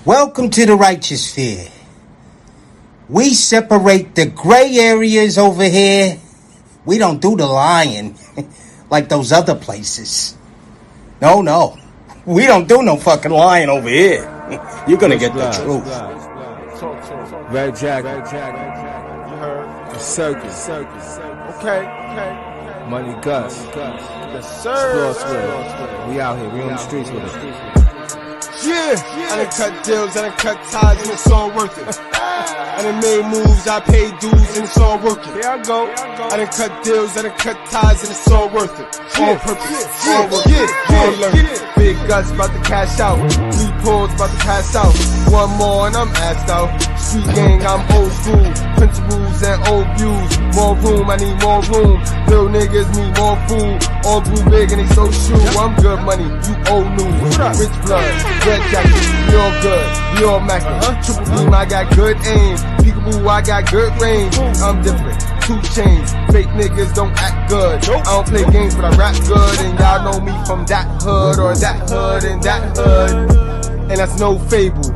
Welcome to the righteous sphere. We separate the gray areas over here. We don't do the lying like those other places. No. We don't do no fucking lying over here. You're gonna get the truth. Red jacket. You heard? Circus. Okay. Money Gus. Yes, sir. We out here. We on the streets with it. Yeah. I done cut deals, I done cut ties, and it's all worth it. I done made moves, I paid dues, and it's all working. Here I go. I done cut deals, I done cut ties, and it's all worth it. All purpose, all worth it, all learning. Big guts about to cash out. 3 pulls about to pass out. 1 more and I'm assed out. Street gang, I'm old school. Principles and old views. More room, I need more room. Little niggas need more food. All grew big and they so true. I'm good money, you old news. Rich blood, red jacket, we all good, we all mackin'. Triple beam, I got good aim. Peekaboo, I got good range. I'm different, 2 chains. Fake niggas don't act good. I don't play games, but I rap good. And y'all know me from that hood or that hood and that hood. And that's no fable.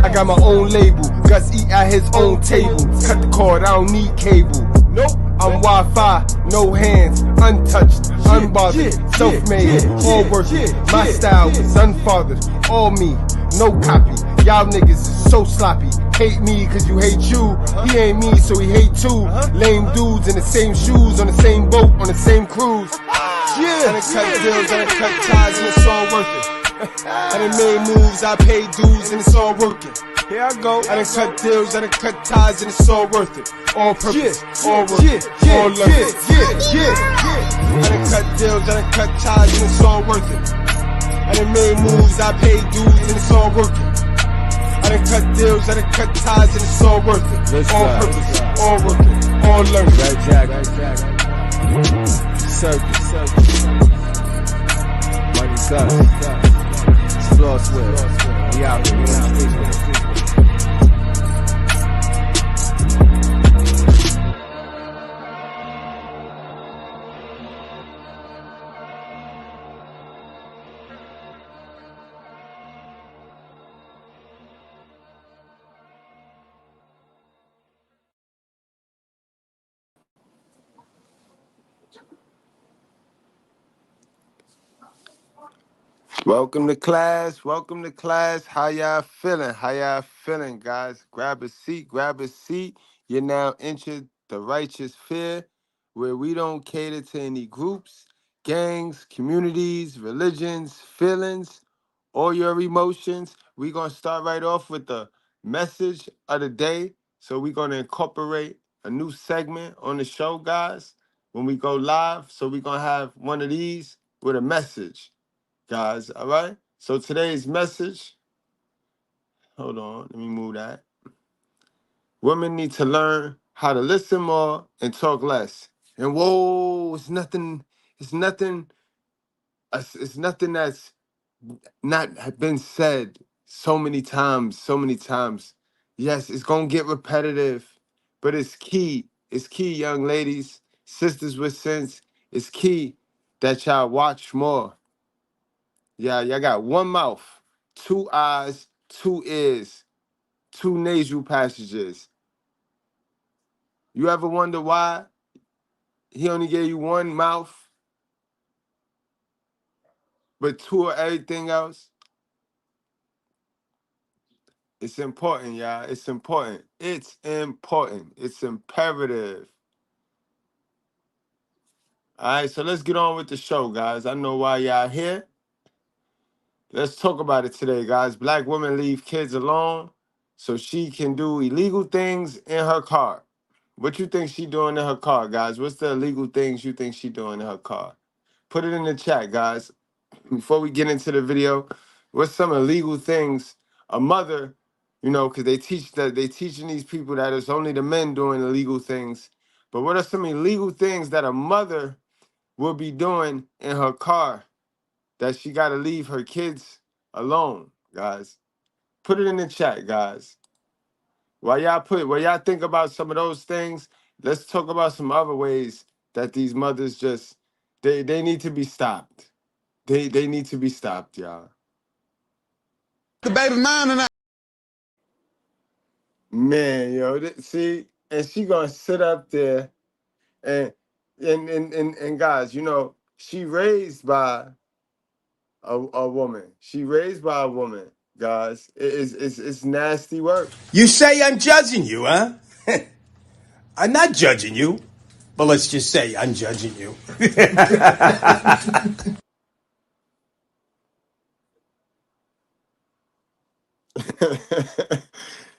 I got my own label. Gus eat at his own table. Cut the cord, I don't need cable. Nope. I'm Wi-Fi, no hands, untouched, unbothered, self-made, all working. My style is unfathered, all me, no copy. Y'all niggas is so sloppy. Hate me cause you hate you. He ain't me so he hate too. Lame dudes in the same shoes, on the same boat, on the same cruise. I done cut deals, I done cut ties, and it's all worth it. I done made moves, I paid dues, and it's all working. Here I go. I done cut deals, I done cut ties, and it's all worth it. All purpose, all worth it, all learned it. I done cut deals, I done cut ties, and it's all worth it. I done made moves, I paid dues, and it's all working. I done cut deals, I done cut ties, and it's all worth it. All purpose, all working, all learned it. Red jacket. Circus. Money Gus. Floor sweat. We out here. We on the streets with it. Welcome to class. Welcome to class. How y'all feeling? How y'all feeling, guys? Grab a seat. Grab a seat. You're now entered the righteous sphere, where we don't cater to any groups, gangs, communities, religions, feelings, or your emotions. We're going to start right off with the message of the day. So we're going to incorporate a new segment on the show, guys, when we go live. So we're going to have one of these with a message, guys. All right. So today's message, hold on, let me move that. Women need to learn how to listen more and talk less. And whoa, it's nothing that's not been said so many times. Yes, it's gonna get repetitive, but it's key. It's key, young ladies, sisters with sense. It's key that y'all watch more. Yeah, y'all got 1 mouth, 2 eyes, 2 ears, 2 nasal passages. You ever wonder why he only gave you 1 mouth, but 2 of everything else? It's important, y'all. It's important. It's important. It's imperative. All right, so let's get on with the show, guys. I know why y'all here. Let's talk about it today, guys. Black women leave kids alone so she can do illegal things in her car. What you think she doing in her car, guys? What's the illegal things you think she doing in her car? Put it in the chat, guys. Before we get into the video, what's some illegal things a mother, because they teaching these people that it's only the men doing illegal things. But what are some illegal things that a mother will be doing in her car that she got to leave her kids alone, guys? Put it in the chat, guys. While y'all think about some of those things, let's talk about some other ways that these mothers just they need to be stopped. They need to be stopped, y'all. The baby mine or not? Man, yo, see, and she gonna sit up there and and guys, you know, she raised by a woman. She raised by a woman, guys. It's nasty work. You say I'm judging you, huh? I'm not judging you, but let's just say I'm judging you.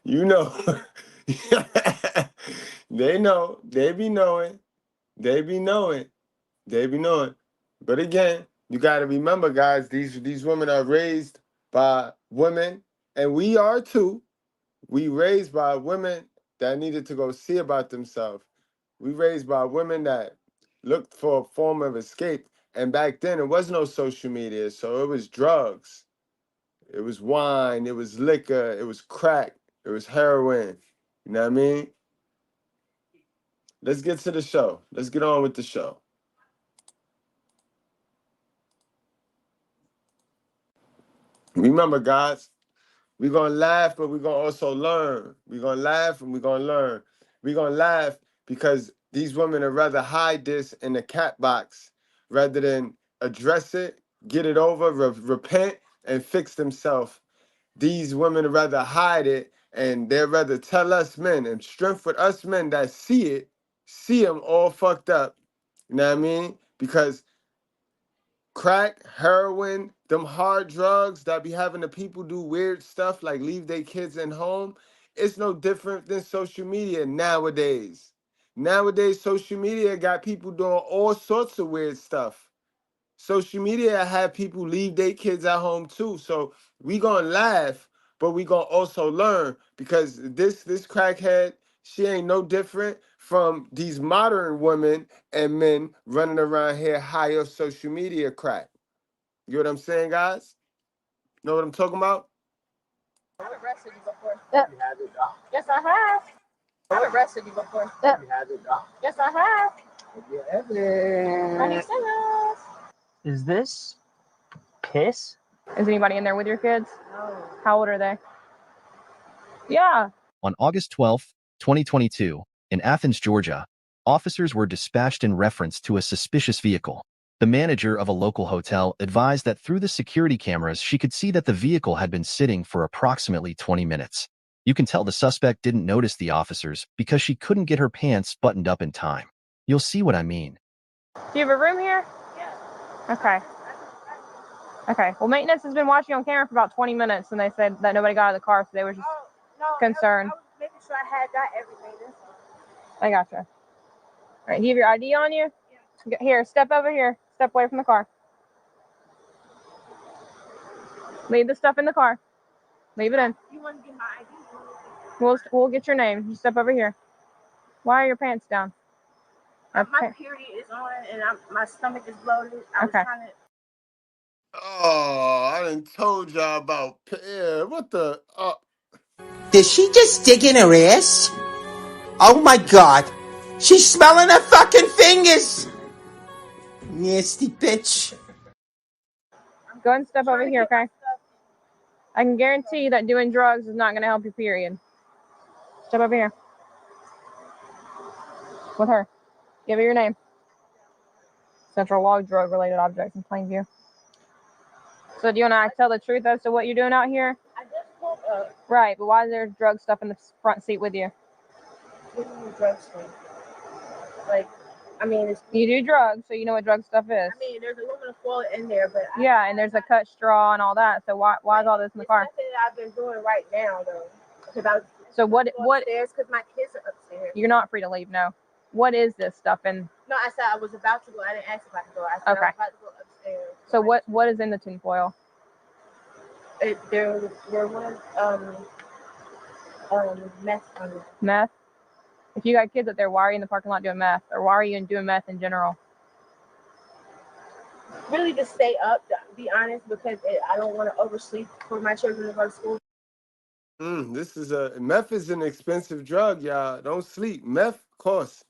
You know, they know, they be knowing, they be knowing, they be knowing. But again, you got to remember, guys, these women are raised by women, and we are too. We raised by women that needed to go see about themselves. We raised by women that looked for a form of escape. And back then, it was no social media, so it was drugs, it was wine, it was liquor, it was crack, it was heroin. You know what I mean? Let's get to the show. Let's get on with the show. Remember, guys, we're gonna laugh, but we're gonna also learn. We're gonna laugh and we're gonna learn. We're gonna laugh because these women would rather hide this in the cat box rather than address it, get it over, repent, and fix themselves. These women would rather hide it, and they'd rather tell us men and strength with us men that see it, see them all fucked up. You know what I mean? Because crack, heroin, them hard drugs that be having the people do weird stuff like leave their kids in home, it's no different than social media nowadays. Nowadays, social media got people doing all sorts of weird stuff. Social media have people leave their kids at home too. So we gonna laugh, but we gonna also learn because this crackhead, she ain't no different from these modern women and men running around here high off social media crack. You know what I'm saying, guys? Know what I'm talking about? I've arrested you before. Yep. Yes, I have. I've arrested you before. Yep. Yes, I have. I need stimulus. Is this piss? Is anybody in there with your kids? No. How old are they? Yeah. On August 12, 2022, in Athens, Georgia, officers were dispatched in reference to a suspicious vehicle. The manager of a local hotel advised that through the security cameras, she could see that the vehicle had been sitting for approximately 20 minutes. You can tell the suspect didn't notice the officers because she couldn't get her pants buttoned up in time. You'll see what I mean. Do you have a room here? Yeah. Okay. Okay. Well, maintenance has been watching on camera for about 20 minutes, and they said that nobody got out of the car, so they were just concerned. I was making sure I had got everything. I gotcha. All right. Do you have your ID on you? Yeah. Here, step over here. Step away from the car. Leave the stuff in the car. Leave it in. You want to get my ID? We'll get your name. You step over here. Why are your pants down? My period is on, and my stomach is bloated. I was trying to. Oh, I done told y'all about what the Did she just dig in her ass? Oh my god. She's smelling her fucking fingers. Nasty bitch. Go ahead and step over here, okay? I can guarantee you that doing drugs is not going to help your period. Step over here. With her. Give her your name. Central log drug-related objects in plain view. So do you want to tell the truth as to what you're doing out here? I just pulled up. Right, but why is there drug stuff in the front seat with you? What do you mean drug stuff? Like, I mean, you do drugs, so you know what drug stuff is. I mean, there's aluminum foil in there, but yeah, and there's a cut straw and all that. So why is all this in the car? It's nothing that I've been doing right now, though. So what? Upstairs, because my kids are upstairs. You're not free to leave. No. What is this stuff in? No, I said I was about to go. I didn't ask if I could go. I said I was about to go upstairs. So what is in the tinfoil? There was meth on it. Meth? If you got kids up there, why are you in the parking lot doing meth? Or why are you doing meth in general? Really to stay up, to be honest, because I don't want to oversleep for my children to go to school. This is meth is an expensive drug, y'all. Don't sleep. Meth costs.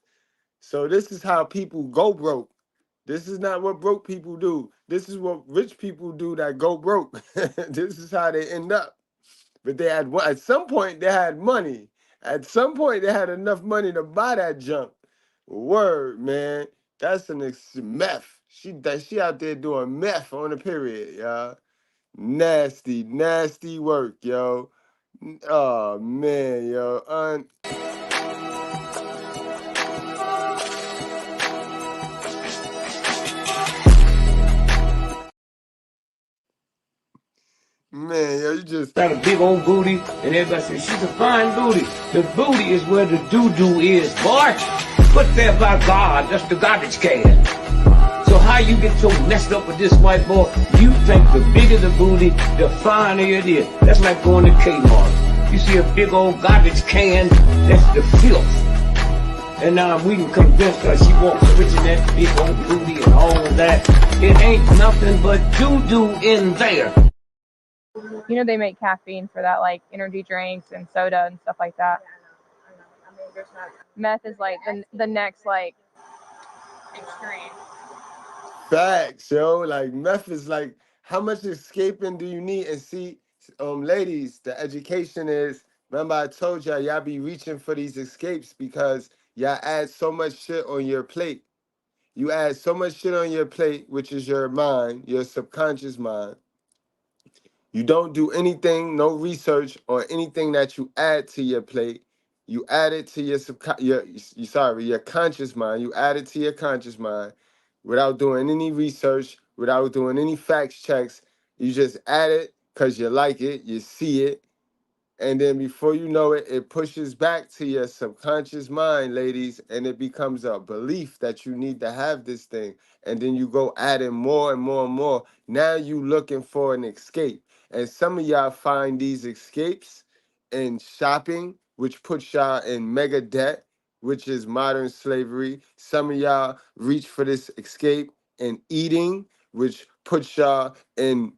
So this is how people go broke. This is not what broke people do. This is what rich people do that go broke. This is how they end up. But they had at some point they had money, At some point, they had enough money to buy that junk. Word, man. That's meth. She out there doing meth on the period, y'all. Nasty, nasty work, yo. Oh man, yo. Man, yo, you just got a big old booty, and everybody says she's a fine booty. The booty is where the doo-doo is, boy. Put there by God, that's the garbage can. So how you get so messed up with this white boy? You think the bigger the booty, the finer it is. That's like going to Kmart. You see a big old garbage can, that's the filth. And now we can convince her she wants switching that big old booty and all of that. It ain't nothing but doo-doo in there. You know they make caffeine for that, like energy drinks and soda and stuff like that. I know. I mean, there's not. Meth is like the next like extreme. facts, yo. Like meth is like, how much escaping do you need? And see, ladies, the education is. Remember, I told y'all be reaching for these escapes because y'all add so much shit on your plate. You add so much shit on your plate, which is your mind, your subconscious mind. You don't do anything, no research on anything that you add to your plate. You add it to your conscious mind. You add it to your conscious mind without doing any research, without doing any facts checks. You just add it because you like it, you see it, and then before you know it, it pushes back to your subconscious mind, ladies, and it becomes a belief that you need to have this thing. And then you go adding more and more and more. Now you looking for an escape. And some of y'all find these escapes in shopping, which puts y'all in mega debt, which is modern slavery. Some of y'all reach for this escape in eating, which puts y'all in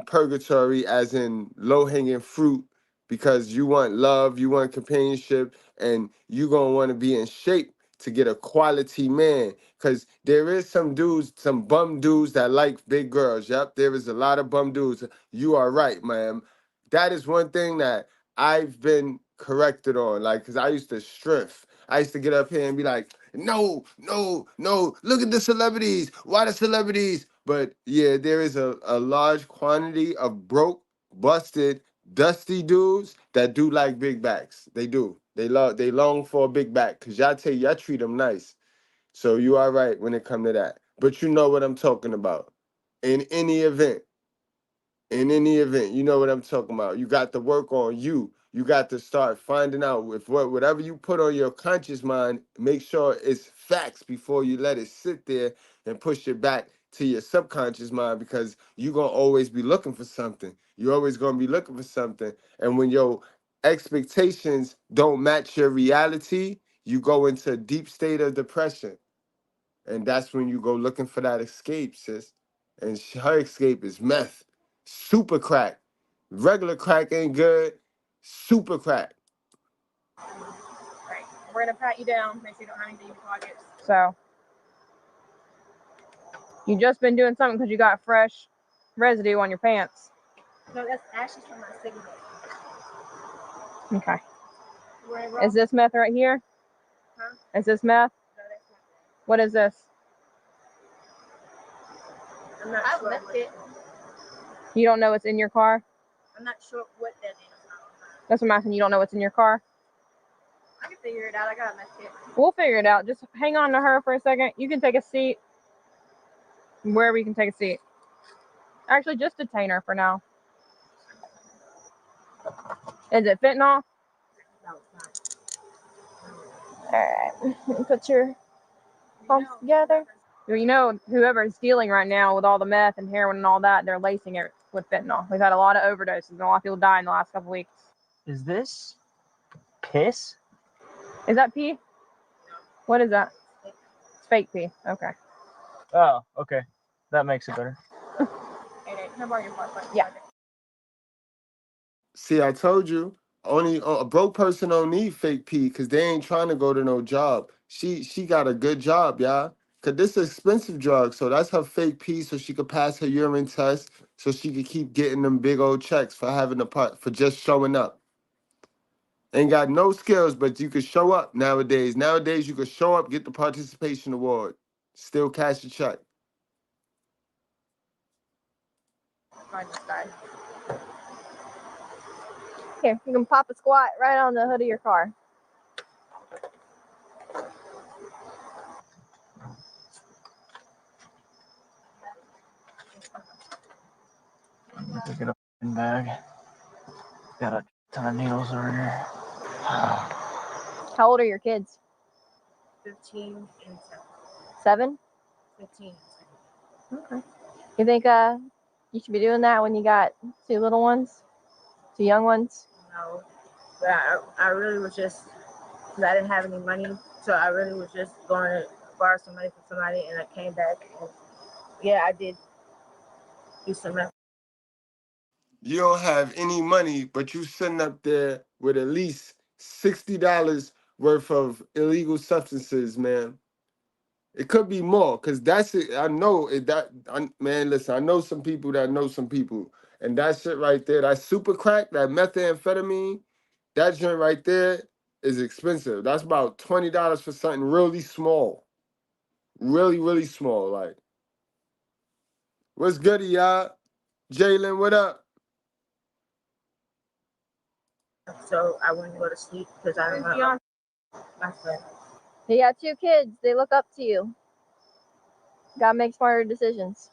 purgatory, as in low-hanging fruit, because you want love, you want companionship, and you gonna want to be in shape to get a quality man. Because there is some dudes, some bum dudes that like big girls. Yep, there is a lot of bum dudes. You are right, ma'am. That is one thing that I've been corrected on. Like, because I used to striff. I used to get up here and be like, no, no, no, look at the celebrities. Why the celebrities? But yeah, there is a large quantity of broke, busted, dusty dudes that do like big backs. They do. They long for a big back because y'all treat them nice. So you are right when it come to that. But you know what I'm talking about. In any event, you know what I'm talking about. You got to work on you. You got to start finding out if whatever you put on your conscious mind, make sure it's facts before you let it sit there and push it back to your subconscious mind, because you're going to always be looking for something. You're always going to be looking for something. And when your expectations don't match your reality, you go into a deep state of depression. And that's when you go looking for that escape, sis. And her escape is meth. Super crack. Regular crack ain't good. Super crack. Right. We're gonna pat you down, make sure you don't have anything in your pockets. So you just been doing something because you got fresh residue on your pants. No, that's ashes from my cigarette. Okay. Right, Is this meth right here? Huh? Is this meth? No, that's not. What is this? I'm not sure. Left it. You don't know what's in your car? I'm not sure what that is. That's what I'm asking. You don't know what's in your car? I can figure it out. I got a meth kit. We'll figure it out. Just hang on to her for a second. You can take a seat. Wherever you can take a seat. Actually, just detain her for now. Is it fentanyl? No, it's not. Alright. Put your palms together. You know, whoever's dealing right now with all the meth and heroin and all that, they're lacing it with fentanyl. We've had a lot of overdoses and a lot of people die in the last couple weeks. Is this piss? Is that pee? What is that? It's fake pee. Okay. Oh, okay. That makes it better. Yeah. See, I told you, only a broke person don't need fake pee because they ain't trying to go to no job. She got a good job, y'all. Cause this is expensive drug, so that's her fake pee, so she could pass her urine test, so she could keep getting them big old checks for having a part for just showing up. Ain't got no skills, but you could show up nowadays. Nowadays, you could show up, get the participation award, still cash a check. Find this guy. Here, you can pop a squat right on the hood of your car. Pick it up in bag. Got a ton of needles over here. How old are your kids? 15 and 7? 15. Okay. You think you should be doing that when you got 2 little ones? 2 young ones? No, but I really was just, because I didn't have any money, so I really was just going to borrow some money from somebody, and I came back, and yeah, I did do some meth. You don't have any money, but you sitting up there with at least $60 worth of illegal substances, man. It could be more, cause that's it. I know it. Man, listen. I know some people that know some people, and that shit right there, that super crack, that methamphetamine, that joint right there is expensive. That's about $20 for something really small, really, really small. Like, what's good, y'all? Jalen, what up? So I wouldn't go to sleep because I don't know my friend. You got 2 kids. They look up to you. Gotta make smarter decisions.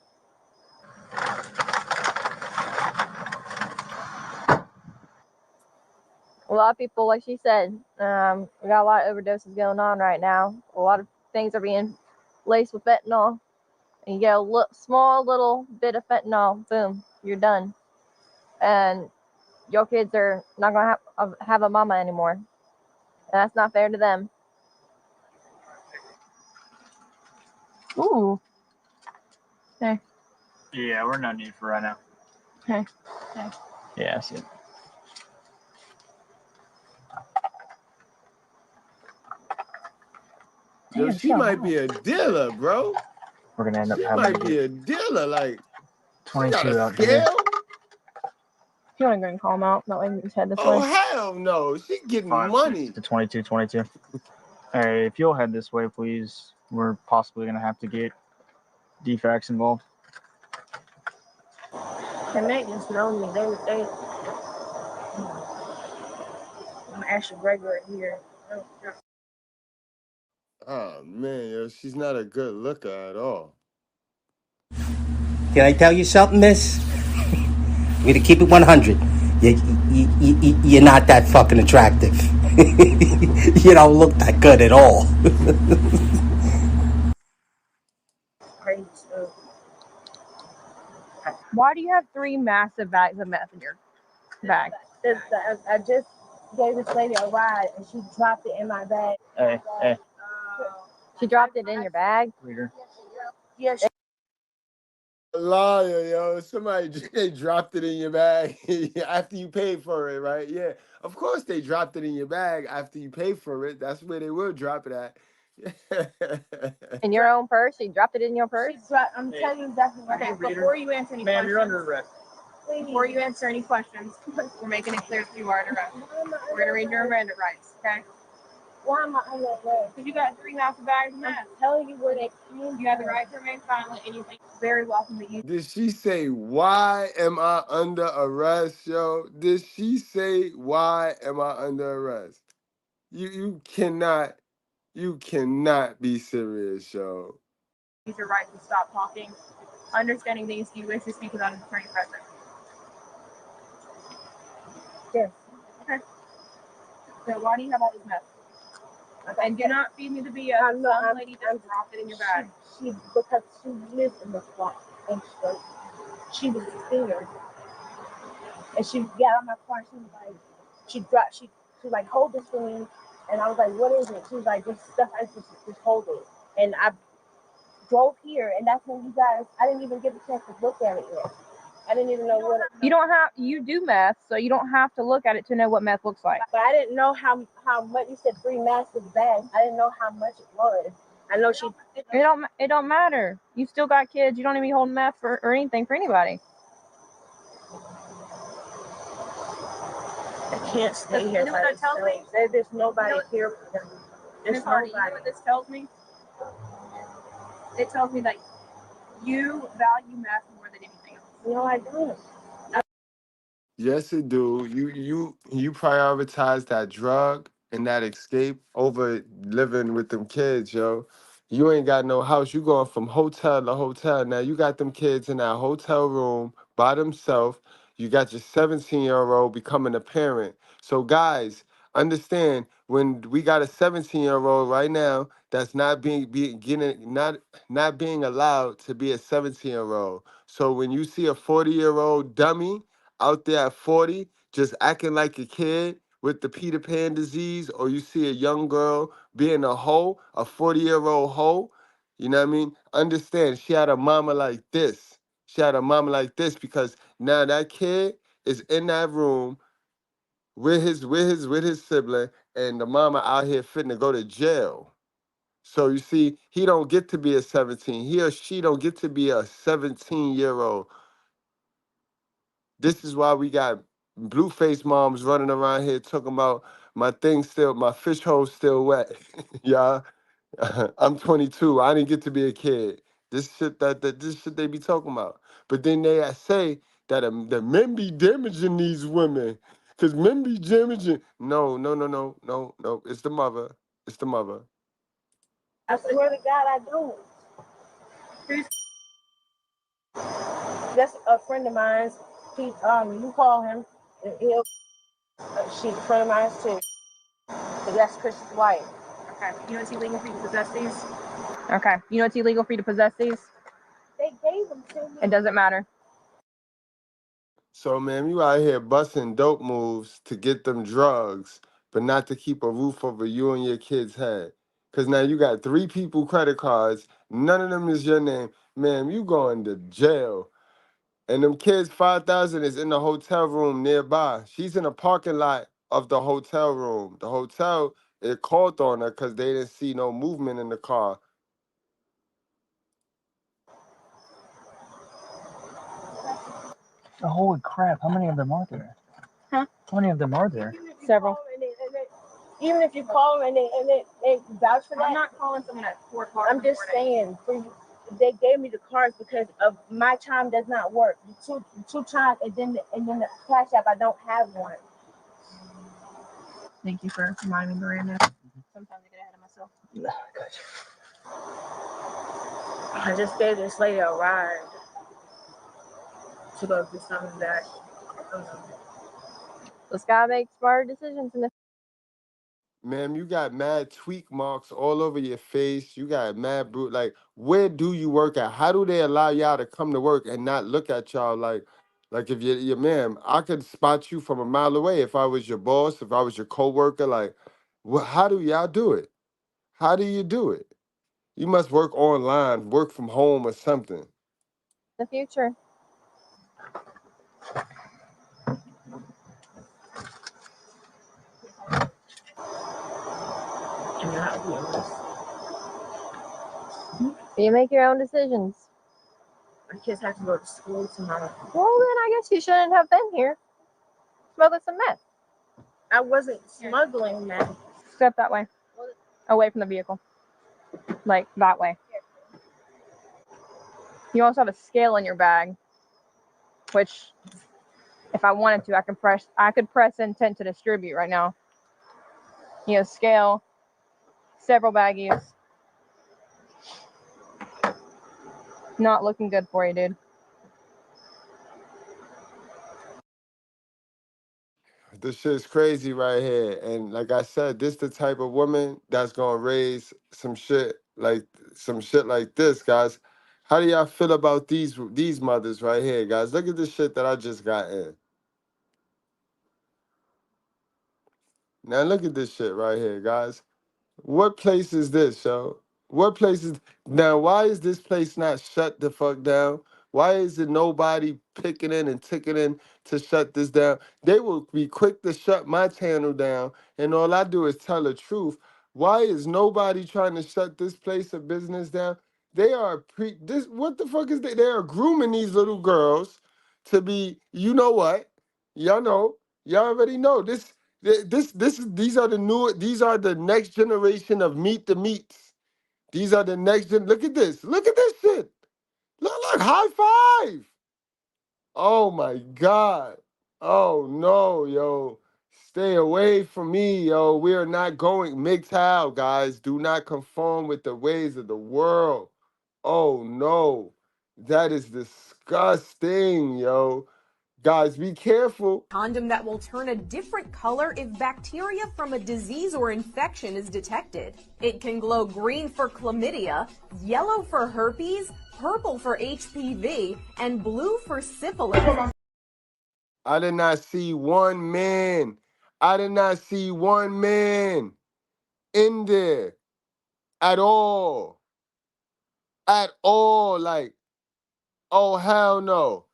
A lot of people, like she said, we got a lot of overdoses going on right now. A lot of things are being laced with fentanyl. And you get a small little bit of fentanyl, boom, you're done. And your kids are not going to have a mama anymore. And that's not fair to them. Ooh. Okay. Yeah, we're no need for right now. Okay. Okay. Yeah, I see it. Yo, she might be a dealer, bro. We're gonna end up She having might to be get a dealer. Like, she 22 got a out here. scale. If you want to go and call them out, that way you can head this Oh, way. hell no. She getting 5, money. 6 to 22. Hey, if you'll head this way, please. We're possibly gonna have to get DFACs involved. And they just know me. I'm actually regular here. Oh, man, yo, she's not a good looker at all. Can I tell you something, miss? I'm going to keep it 100. You're not that fucking attractive. You don't look that good at all. Crazy stuff. Why do you have 3 massive bags of meth in your bag? I just gave this lady a ride, and she dropped it in my bag. Hey. She dropped it in your bag? Reader. Yeah, Liar, yo. Somebody they dropped it in your bag after you paid for it, right? Yeah. Of course they dropped it in your bag after you pay for it. That's where they will drop it at. In your own purse? You dropped it in your purse? I'm telling you exactly what happened. Before you answer any questions, you're under arrest. Before you answer any questions, we're making it clear that you are under arrest. We're going to read your Miranda rights, okay? Why am I under arrest? Because you got 3 massive bags of meth. I'm telling you where they came. You have the right to remain silent, and you're very welcome to use. Did she say, why am I under arrest, yo? Did she say, why am I under arrest? You cannot be serious, yo. Use your right to stop talking. Understanding these, do you wish to speak without an attorney present? Yes. Okay. So why do you have all this meth? And do not feed me the BS. I know, Some lady just dropped it in your bag. Because she lived in the swamp, and she was a singer. And she got on my car, she was like, hold this for me. And I was like, what is it? She was like, just stuff, I just hold it. And I drove here, and that's when I didn't even get the chance to look at it yet. I didn't even know what it You do meth, so you don't have to look at it to know what meth looks like. But I didn't know how much. You said 3 massive bags. I didn't know how much it was. I know she. It don't matter. You still got kids. You don't even be holding meth or anything for anybody. I can't stay here. You know what that tells me? There's nobody here for them. There's Hardy, you know nobody. what this tells me? It tells me that you value meth more than anything else. No, I don't. Yes, it do. You prioritize that drug and that escape over living with them kids, yo. You ain't got no house. You going from hotel to hotel. Now you got them kids in that hotel room by themselves. You got your 17-year-old becoming a parent. So guys, understand when we got a 17-year-old right now that's not getting not being allowed to be a 17-year-old. So when you see a 40-year-old dummy out there at 40 just acting like a kid with the Peter Pan disease, or you see a young girl being a hoe, a 40-year-old hoe, you know what I mean? Understand, she had a mama like this. She had a mama like this because now that kid is in that room with his sibling, and the mama out here fitting to go to jail. So you see, he don't get to be a 17. He or she don't get to be a 17-year-old. This is why we got blue-faced moms running around here talking about my fish hole still wet. Yeah, I'm 22. I didn't get to be a kid. This shit they be talking about. But then they say that the men be damaging these women. Cause men be damaging. No, no, no, no, no, no. It's the mother. It's the mother. I swear to God, I don't. That's a friend of mine. You call him, and she's a friend of mine too. But that's Chris's wife. Okay. You know it's illegal for you to possess these? Okay. You know it's illegal for you to possess these? They gave them to me. It doesn't matter. So, man, you out here busting dope moves to get them drugs, but not to keep a roof over you and your kid's head. Because now you got 3 people credit cards. None of them is your name. Man, you going to jail. And them kids, 5,000 is in the hotel room nearby. She's in the parking lot of the hotel room. The hotel, it called on her because they didn't see no movement in the car. Oh, holy crap! How many of them are there? Huh? How many of them are there? Several. Even if you call them and they vouch for that. I'm not calling someone at 4 o'clock. I'm just saying, they gave me the cards because of my time does not work. The two times, and then the Cash App, I don't have one. Thank you for reminding me, Miranda. Sometimes I get ahead of myself. I just gave this lady a ride to go do something that I don't know. Just gotta make smart decisions in the Ma'am, you got mad tweak marks all over your face. You got mad brute. Like, where do you work at? How do they allow y'all to come to work and not look at y'all like if you're ma'am, I could spot you from a mile away if I was your boss, if I was your coworker. Like, how do y'all do it? How do you do it? You must work online, work from home or something. future. You make your own decisions. My kids have to go to school tomorrow. Well, then I guess you shouldn't have been here smoking some meth. I wasn't smuggling that. Step that way. Away from the vehicle. Like that way. You also have a scale in your bag, which if I wanted to, I could press intent to distribute right now. You know, scale, several baggies. Not looking good for you, dude. This shit's crazy right here. And like I said, this the type of woman that's gonna raise some shit like this, guys. How do y'all feel about these mothers right here, guys? Look at this shit that I just got in. Now look at this shit right here, guys. What place is this, yo? What place is now? Why is this place not shut the fuck down? Why is it nobody picking in and ticketing to shut this down? They will be quick to shut my channel down, and all I do is tell the truth. Why is nobody trying to shut this place of business down? They are this. What the fuck is they? They are grooming these little girls to be. You know what? Y'all know Y'all already know this. These are the next generation of meet the meats. These are the next gen. Look at this. Look at this shit. Look, high five. Oh my God. Oh no, yo. Stay away from me, yo. We are not going MGTOW, guys. Do not conform with the ways of the world. Oh no. That is disgusting, yo. Guys, be careful. Condom that will turn a different color if bacteria from a disease or infection is detected. It can glow green for chlamydia, yellow for herpes, purple for HPV, and blue for syphilis. I did not see one man. I did not see one man in there at all. At all. Like, oh, hell no.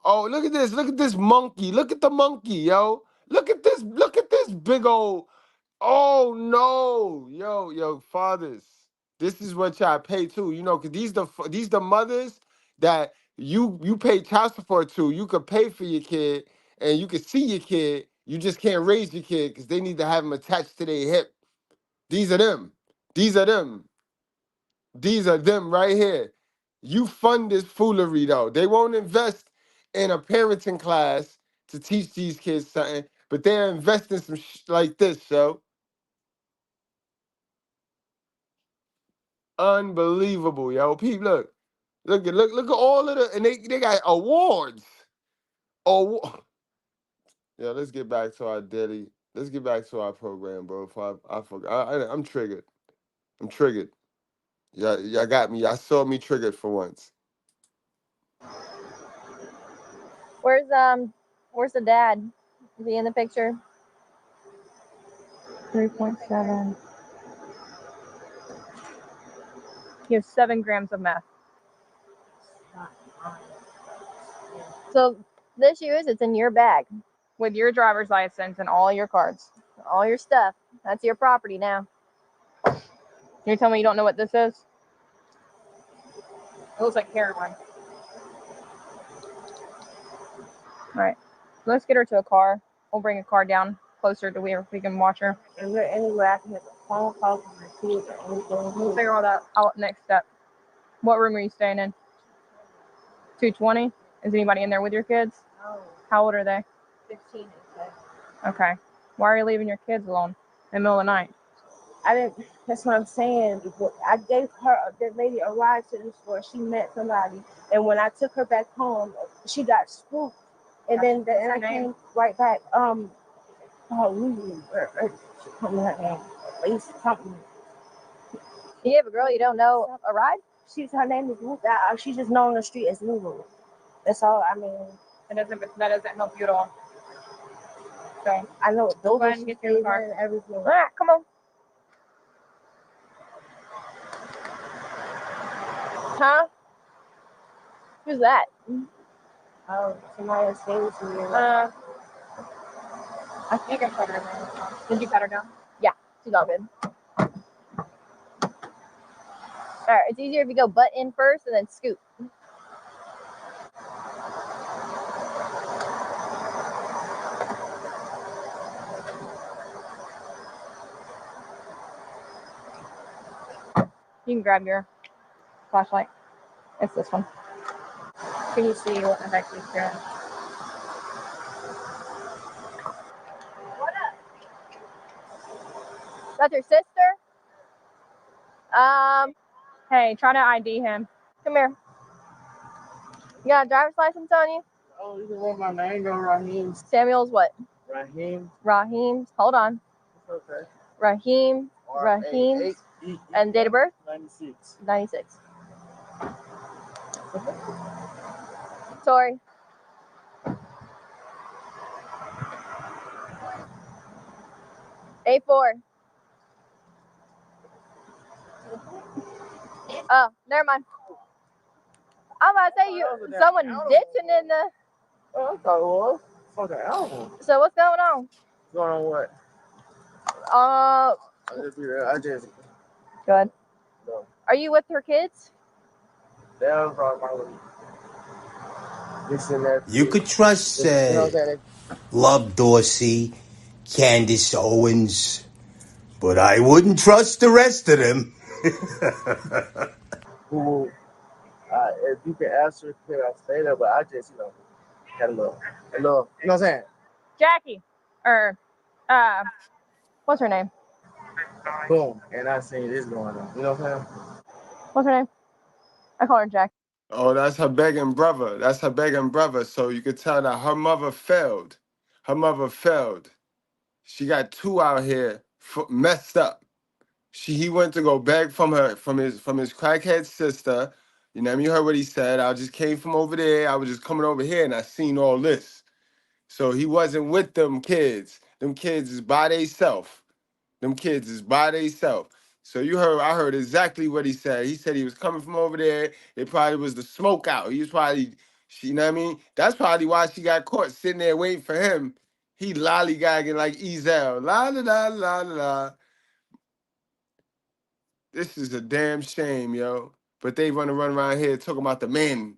Oh, look at this. Look at this monkey. Look at the monkey, yo. Look at this. Look at this big old. Oh no. Yo, fathers. This is what y'all pay too. You know, cause these the mothers that you pay child support to. You could pay for your kid and you could see your kid. You just can't raise your kid because they need to have them attached to their hip. These are them. These are them. These are them right here. You fund this foolery though. They won't invest in a parenting class to teach these kids something, but they're investing some like this, yo. Unbelievable, yo. People, look at all of the, and they got awards. Oh, yeah. Let's get back to our daily. Let's get back to our program, bro. If I forgot, I'm triggered. I'm triggered. Yeah, y'all got me. Y'all saw me triggered for once. Where's the dad? Is he in the picture? 3.7. He has 7 grams of meth. So the issue is it's in your bag with your driver's license and all your cards, all your stuff. That's your property now. You're telling me you don't know what this is? It looks like heroin. All right, let's get her to a car. We'll bring a car down closer to where we can watch her. Is there any way I can make a phone call to my kids or anything? We'll figure all that out next step. What room are you staying in? 220? Is anybody in there with your kids? No. How old are they? 15 and 10. Okay. Why are you leaving your kids alone in the middle of the night? I didn't. That's what I'm saying. I gave her that lady a ride to the store. She met somebody, and when I took her back home, she got spooked. And then I came right back. Lulu, she told me her name. Lisa something. You gave a girl you don't know a ride? Her name is Lulu. She's just known on the street as Lulu. That's all. I mean, That doesn't help you at all. So I know those go ahead and get in the car. and everything. All right, come on. Huh? Who's that? Oh, somebody stayed with me. I think I put her down. Did you cut her down? Yeah, she's all good. All right, it's easier if you go butt in first and then scoop. You can grab your flashlight. It's this one. Can you see what the heck he's doing? What up? That's your sister? Hey, try to ID him. Come here. You got a driver's license on you? Oh, you want my name on Raheem? Samuel's what? Raheem. Hold on. It's okay. Raheem. And date of birth? 96. 96. Sorry. A4. Oh, never mind. I'm about to say someone ditching in the. Oh, I thought it was. Fucking album. So what's going on? Going on what? I just. Good. No. Are you with her kids? That was probably my little. this and that. You could trust You know what I'm saying? Love Dorsey, Candace Owens, but I wouldn't trust the rest of them. Who, if you can answer, can I say that? But I just, had a little, you know what I'm saying? Jackie, or what's her name? Boom, and I seen this going on. You know what I'm saying? What's her name? I call her Jackie. Oh, that's her begging brother. That's her begging brother. So you could tell that her mother failed. Her mother failed. She got two out here messed up. He went to go beg from his crackhead sister. You know what I mean? You heard what he said. I just came from over there. I was just coming over here and I seen all this. So he wasn't with them kids. Them kids is by theyself. Them kids is by theyself. So I heard exactly what he said. He said he was coming from over there. It probably was the smoke out. He was probably, you know what I mean? That's probably why she got caught sitting there waiting for him. He lollygagging like Ezel. La la la la la. This is a damn shame, yo. But they run around here talking about the men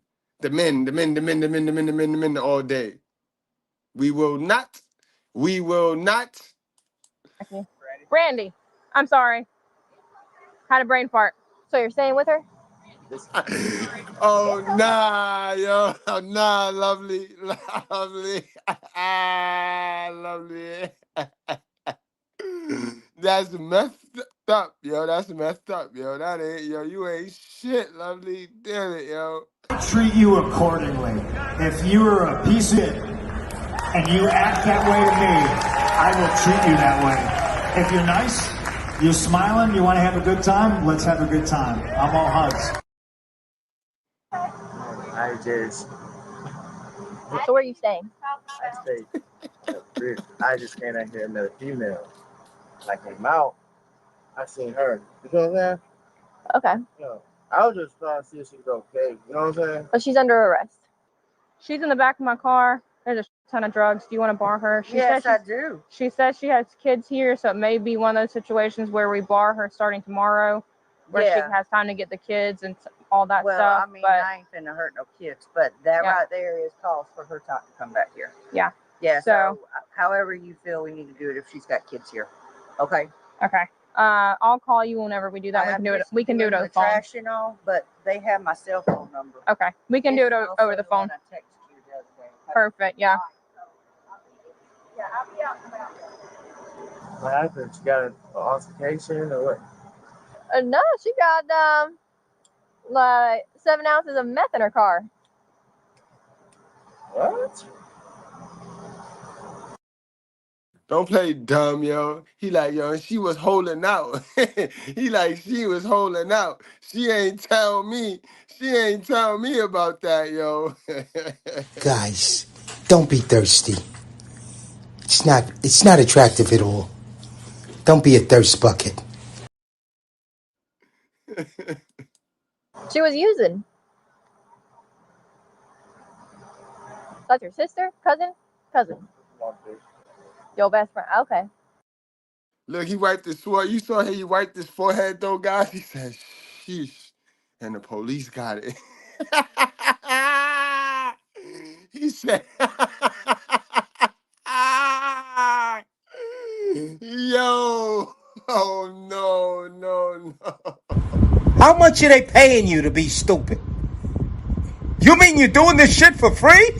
all day. We will not. Brandy, I'm sorry. Had a brain fart. So you're staying with her? Oh, nah, yo. Nah, lovely. Lovely. Lovely. That's messed up, yo. That's messed up, yo. That ain't, yo. You ain't shit, lovely. Damn it, yo. Treat you accordingly. If you are a piece of shit and you act that way to me, I will treat you that way. If you're nice, you're smiling, you want to have a good time, let's have a good time. I'm all hugs. I just, So where are you staying? I stay. I just can't hear another female. Like came out, I seen her. You know what I'm saying? Okay. I was just trying to see if she was okay. You know what I'm saying? But she's under arrest. She's in the back of my car. There's a ton of drugs. Do you want to bar her? Yes, I do. She says she has kids here, so it may be one of those situations where we bar her starting tomorrow, where she has time to get the kids and all that stuff. Well, I mean, I ain't finna hurt no kids, but that right there is cause for her to come back here. Yeah. Yeah, so however you feel we need to do it if she's got kids here. Okay? Okay. I'll call you whenever we do that. We can do it over the phone. Trash and all, but they have my cell phone number. Okay. We can do it over the phone. I texted you the other day. Perfect. Yeah. Yeah, I'll be out about that. What happened? She got an altercation or what? No, she got like 7 ounces of meth in her car. What? Don't play dumb, yo. He like, yo, she was holding out. He like, she was holding out. She ain't tell me about that, yo. Guys, don't be thirsty. It's not attractive at all. Don't be a thirst bucket. She was using. That's your sister? Cousin? Your best friend. Okay. Look, he wiped his sword. You saw how he wiped his forehead, though, guys? He said, sheesh. And the police got it. He said, yo. Oh, no. How much are they paying you to be stupid? You mean you're doing this shit for free?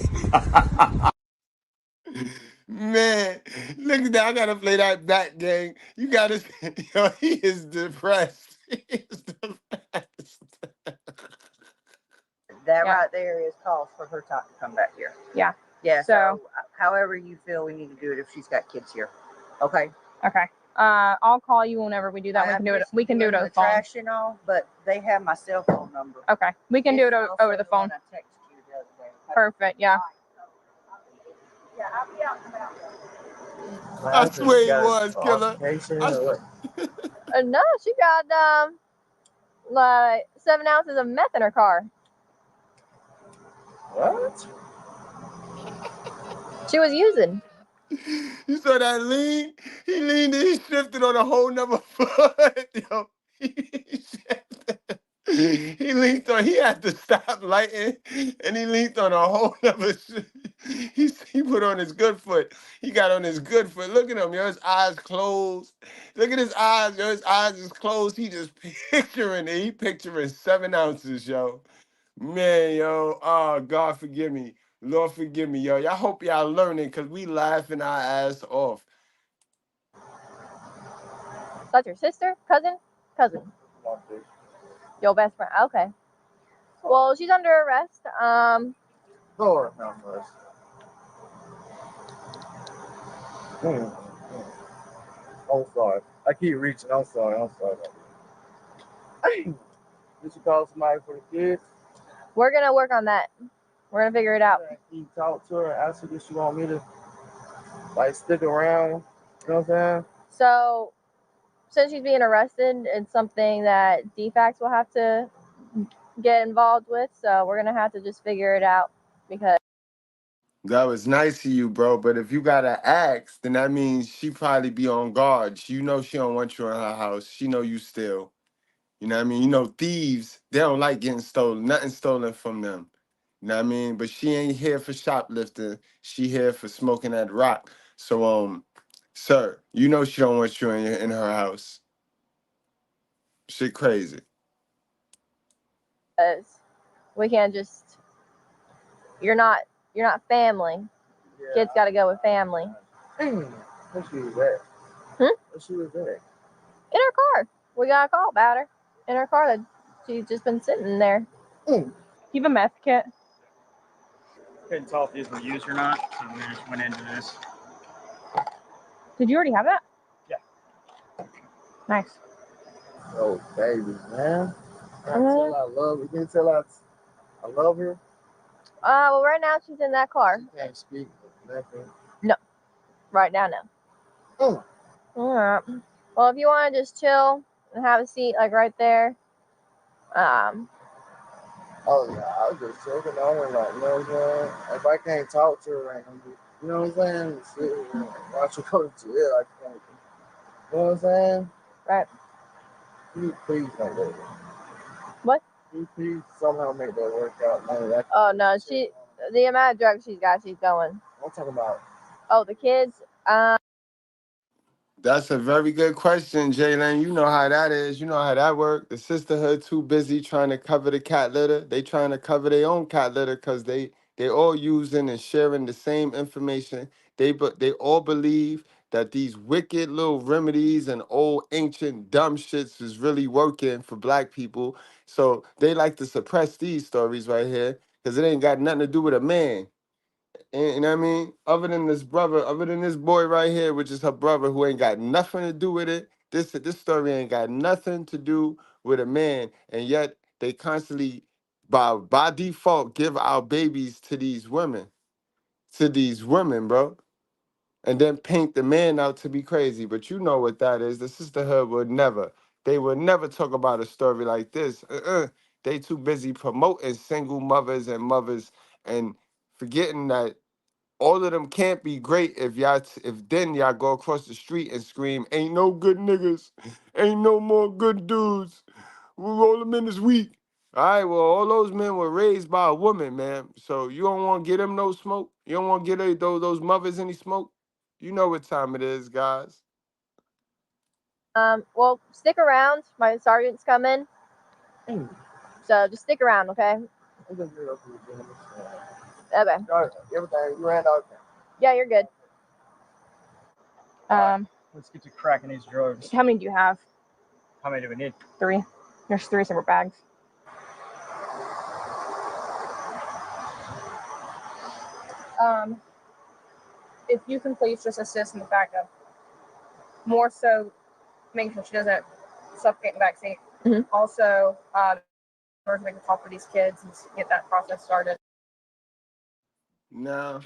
Man, look at that. I gotta play that back, gang. You gotta, yo, he is depressed. He is depressed. That right there is cause for her to come back here. Yeah. Yeah, so however you feel we need to do it if she's got kids here. Okay? Okay. I'll call you whenever we do that. We can do it over the phone. Trash and all, but they have my cell phone number. Okay. We can do it over the phone. I texted you the other day. Perfect. Yeah. Yeah, I'll be out about that. I swear he was, killer. No, she got like 7 ounces of meth in her car. What? She was using. You saw that lean? He leaned and he shifted on a whole nother foot. Yo, he shifted. He had to stop lighting, and he leaned on a whole other shit. He put on his good foot. He got on his good foot. Look at him, yo. His eyes closed. Look at his eyes, yo. His eyes is closed. He just picturing it. He picturing 7 ounces, yo. Man, yo. Oh, God forgive me. Lord forgive me, yo. Y'all hope y'all learning, because we laughing our ass off. That's your sister? Cousin? Cousin. Your best friend. Okay. Well, she's under arrest. Lord, how much? I'm sorry. I keep reaching. I'm sorry. Did you call somebody for the kids? We're gonna work on that. We're gonna figure it out. Can you talk to her? Ask her if she want me to like stick around. You know what I'm saying? So, since she's being arrested, it's something that DFACS will have to get involved with. So we're gonna have to just figure it out because. That was nice of you, bro. But if you gotta ask, then that means she probably be on guard. You know she don't want you in her house. She know you still. You know what I mean? You know, thieves, they don't like getting stolen. Nothing stolen from them. You know what I mean? But she ain't here for shoplifting. She here for smoking that rock. So, sir, you know she don't want you in her house. Shit crazy. We can't just. You're not family. Yeah. Kids got to go with family. Where she was at? Hmm? Where she was at? In her car. We got a call about her. In her car that she's just been sitting there. Keep a meth kit. Couldn't tell if these were used or not, so we just went into this. Did you already have that? Yeah. Nice. Oh, baby, man. I tell I love her. You can tell I love her. Well, right now she's in that car. She can't speak nothing. No. Right now, no. All right. Well, if you want to just chill and have a seat, like right there. Oh, yeah, I was just joking on her, like, you know what I'm saying? If I can't talk to her, like, you know what I'm saying? Sit, watch her go to jail. I can't. You know what I'm saying? Right. Can you please don't do it? What? Can you please somehow make that work out? Man, Oh, no. The amount of drugs she's got, she's going. I'm talking about. Oh, the kids? That's a very good question, Jalen. You know how that is. You know how that works. The sisterhood too busy trying to cover the cat litter. They trying to cover their own cat litter because they all using and sharing the same information. They all believe that these wicked little remedies and old ancient dumb shits is really working for black people. So they like to suppress these stories right here because it ain't got nothing to do with a man. And, you know what I mean? Other than this boy right here, which is her brother, who ain't got nothing to do with it. This story ain't got nothing to do with a man, and yet they constantly, by default, give our babies to these women, bro, and then paint the man out to be crazy. But you know what that is? The sisterhood would never. They would never talk about a story like this. They too busy promoting single mothers and forgetting that all of them can't be great if then y'all go across the street and scream, "Ain't no good niggas, ain't no more good dudes. We roll them in this week." All right, well, all those men were raised by a woman, man. So you don't want to get them no smoke. You don't want to get those mothers any smoke. You know what time it is, guys. Well, stick around. My sergeant's coming. So just stick around, okay? Okay. Everything you ran out. Yeah, you're good. Let's get to cracking these drugs. How many do you have? How many do we need? 3. There's 3 separate bags. If you can please just assist in the fact of more so making sure she doesn't suffocate in the backseat. Mm-hmm. Also, we're to make a call for these kids and get that process started. Now,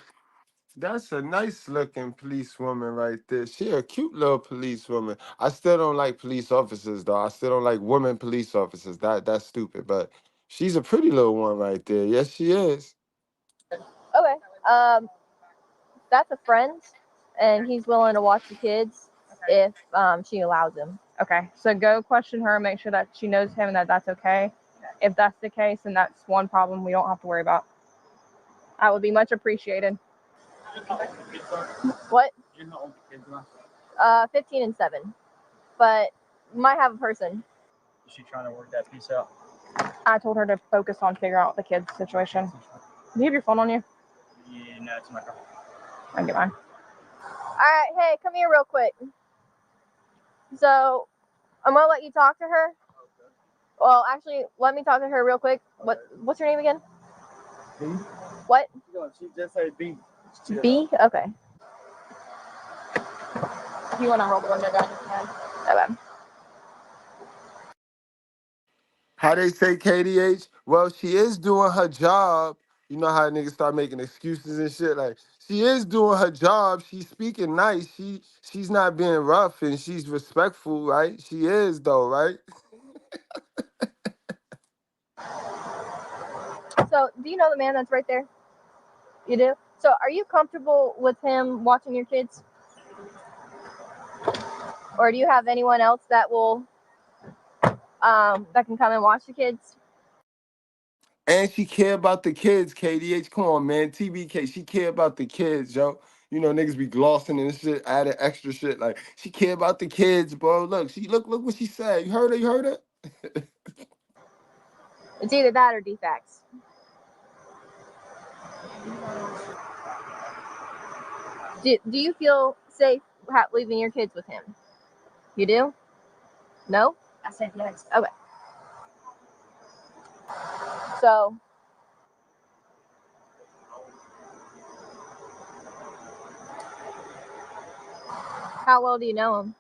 that's a nice looking policewoman right there. She a cute little policewoman. I still don't like police officers though. I still don't like women police officers. That's stupid. But she's a pretty little one right there. Yes, she is. Okay. That's a friend, and he's willing to watch the kids if she allows him. Okay, so go question her, make sure that she knows him and that that's okay. If that's the case, then that's one problem we don't have to worry about. That would be much appreciated. What? 15 and 7. But might have a person. Is she trying to work that piece out? I told her to focus on figuring out the kids' situation. Do you have your phone on you? Yeah, no, it's in my car. I'll get mine. Alright, hey, come here real quick. So, I'm gonna let you talk to her. Well, actually, let me talk to her real quick. What's her name again? B? What? She just said B. B? Okay. If you want to roll the window down, you can. Okay. How they say KDH? Well, she is doing her job. You know how niggas start making excuses and shit. Like, she is doing her job. She's speaking nice. She's not being rough and she's respectful, right? She is though, right? So, do you know the man that's right there? You do? So, are you comfortable with him watching your kids? Or do you have anyone else that will, that can come and watch the kids? And she care about the kids, KDH. Come on, man. TBK, she care about the kids, yo. You know, niggas be glossing and shit, adding extra shit. Like, she care about the kids, bro. Look, look what she said. You heard her? You heard her? It's either that or defects. Do you feel safe leaving your kids with him? You do? No? I said yes. Okay. So, how well do you know him?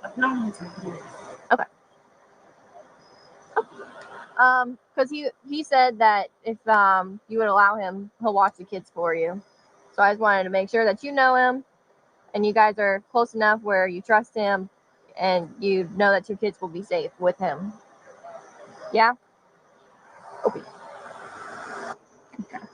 I've known him for years. Okay. Because he said that if you would allow him, he'll watch the kids for you. So I just wanted to make sure that you know him, and you guys are close enough where you trust him, and you know that your kids will be safe with him. Yeah. Okay.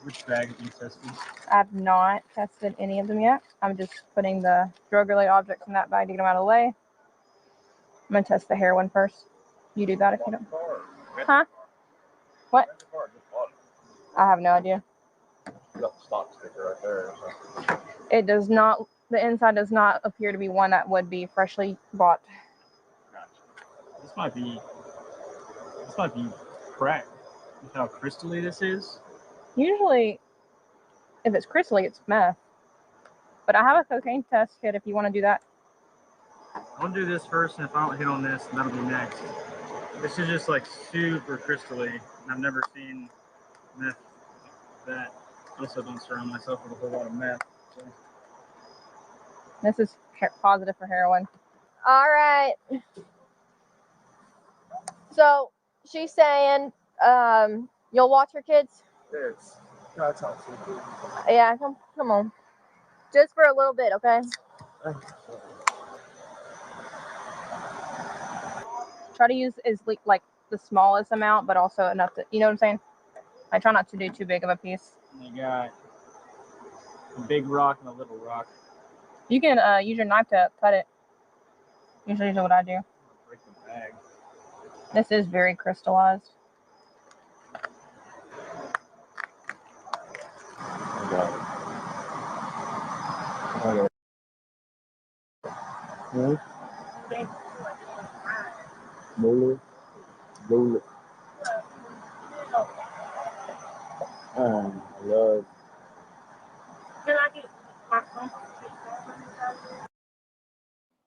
Which bag have you tested? I've not tested any of them yet. I'm just putting the drug-related objects in that bag to get them out of the way. I'm going to test the heroin first. You do that if you don't. Huh? What? I have no idea. You got the stock sticker right there. It does not, the inside does not appear to be one that would be freshly bought. This might be crack. Look how crystally this is. Usually, if it's crystally, it's meth. But I have a cocaine test kit if you want to do that. I'll do this first, and if I don't hit on this, that'll be next. This is just like super crystally, and I've never seen meth that. I also don't surround myself with a whole lot of meth. So. This is positive for heroin. All right. So she's saying, you'll watch her kids? Yes. Can I talk to you? Yeah, come on. Just for a little bit, okay? Try to use is like the smallest amount, but also enough to, you know what I'm saying? I try not to do too big of a piece. You got a big rock and a little rock. You can use your knife to cut it. Usually is what I do. Break the bag. This is very crystallized. Lulu. I love. Can I get my phone?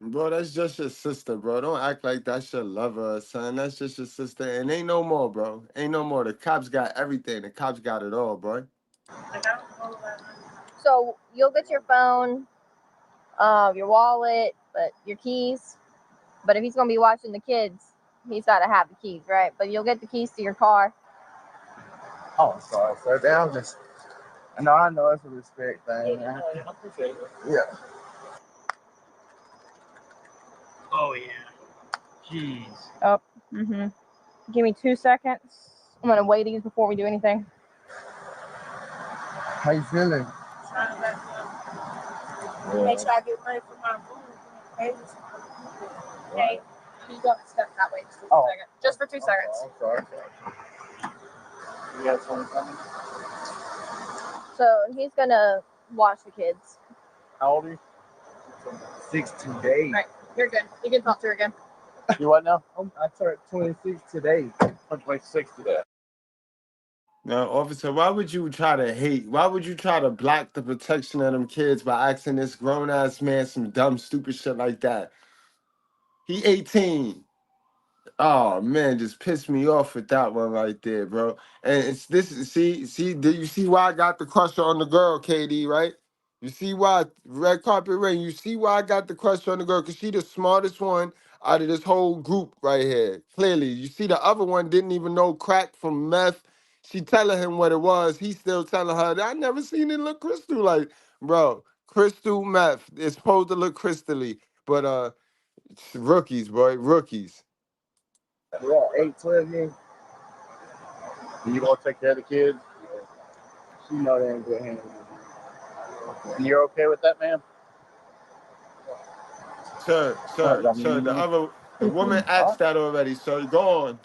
Bro, that's just your sister, bro. Don't act like that's your lover, son. That's just your sister. And ain't no more, bro. Ain't no more. The cops got everything. The cops got it all, bro. So you'll get your phone, your wallet, but your keys. But if he's going to be watching the kids, he's got to have the keys, right? But you'll get the keys to your car. Oh, sorry, sir. Damn, just. I know it's a respect thing. I appreciate it. Yeah. Oh yeah. Jeez. Oh, Give me 2 seconds. I'm gonna weigh these before we do anything. How you feeling? Make sure I get money for my food. Okay. You go step that way just for 2 seconds. Just for 2 seconds. I'm sorry. You got something coming? So he's gonna watch the kids. How old are you? 6 today. All right, you're good. You can talk to her again. You what now? I turned 26 today. I'm 26 today. Now, officer, why would you try to hate? Why would you try to block the protection of them kids by asking this grown-ass man some dumb, stupid shit like that? He 18. Oh man, just pissed me off with that one right there, bro. And it's this. See, do you see why I got the crush on the girl, KD? Right? You see why red carpet rain? You see why I got the crush on the girl? Cause she the smartest one out of this whole group right here. Clearly, you see the other one didn't even know crack from meth. She telling him what it was. He still telling her that I never seen it look crystal. Like, bro, crystal meth. It's supposed to look crystally, but rookies, boy, rookies. Yeah, 8, 12 years. And you gonna take care of the kids? She know they ain't good hands. And you're okay with that, ma'am? Sir, the woman asked that already, so go on.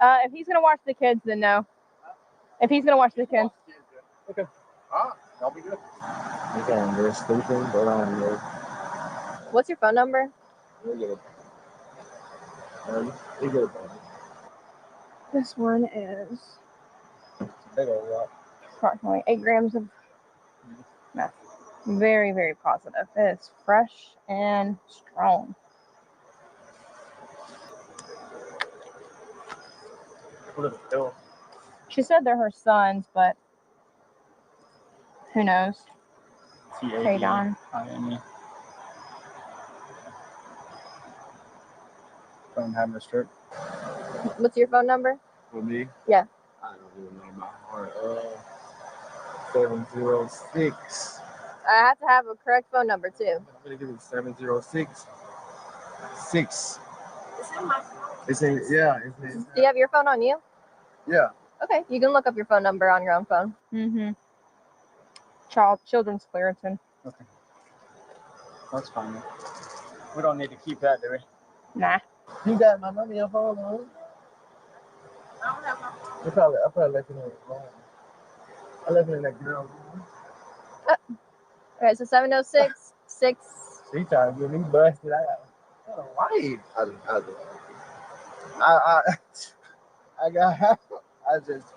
If he's gonna watch the kids, then no. If he's gonna watch the kids. Okay. I'll be good. Okay, they're sleeping, but I'm here. What's your phone number? You get it. This one is Big old rock. approximately 8 grams of meth. Very, very positive. It is fresh and strong. What are the pills? She said they're her sons, but who knows? Hey, Don. I'm having a stroke. What's your phone number? With me? Yeah. I don't even know my heart. 706. I have to have a correct phone number too. I'm gonna give it 706. 6. It's in, yeah. It's in, Do you have your phone on you? yeah. Okay, you can look up your phone number on your own phone. Mm-hmm. Children's Claritin. Okay. That's fine. We don't need to keep that, do we? Nah. You got my money on phone, huh? I don't have my phone. I probably left it in the room. I left it in that girl room. Okay, so 706 6. She trying to get me busted. I got a light. I just,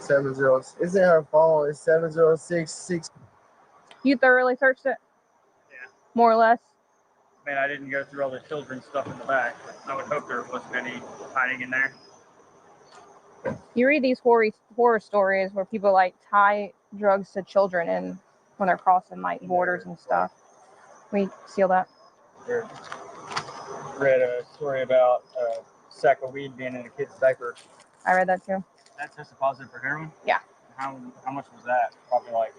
70. It's in her phone. It's 706. You thoroughly searched it? Yeah. More or less? I mean, I didn't go through all the children's stuff in the back. I would hope there wasn't any hiding in there. You read these horror stories where people like tie drugs to children and when they're crossing like borders and stuff. We seal that. Read a story about a sack of weed being in a kid's diaper. I read that too. That tested positive for heroin? Yeah. How much was that? Probably like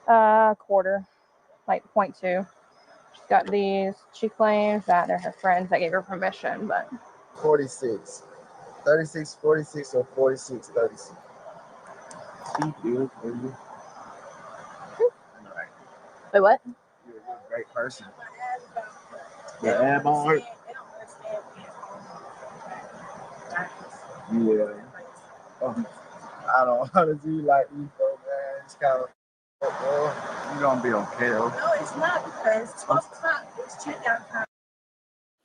Quarter, like 0.2. She's got these. She claims that they're her friends that gave her permission, but 46. 36, 46, or 46, 36. She good for you. Wait, what? You're a great person. Your ab on her. Yeah. I don't honestly like you, bro, man. It's kind of. You're gonna be okay, though. No, it's not because 12 o'clock is checkout time.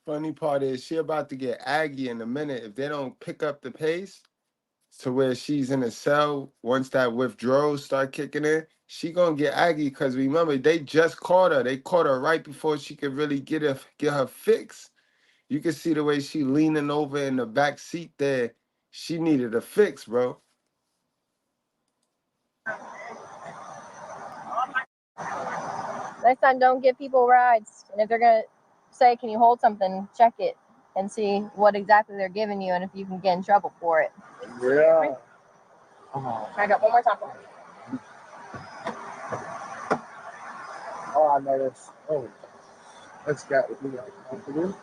Funny part is she about to get Aggie in a minute if they don't pick up the pace to where she's in a cell. Once that withdrawal start kicking in, she gonna get Aggie because remember they just caught her. They caught her right before she could really get her fix. You can see the way she leaning over in the back seat there. She needed a fix, bro. Next time, don't give people rides. And if they're going to say, can you hold something, check it and see what exactly they're giving you and if you can get in trouble for it. Yeah. I got one more time. Oh, I know this. Oh, that's got to be uncomfortable.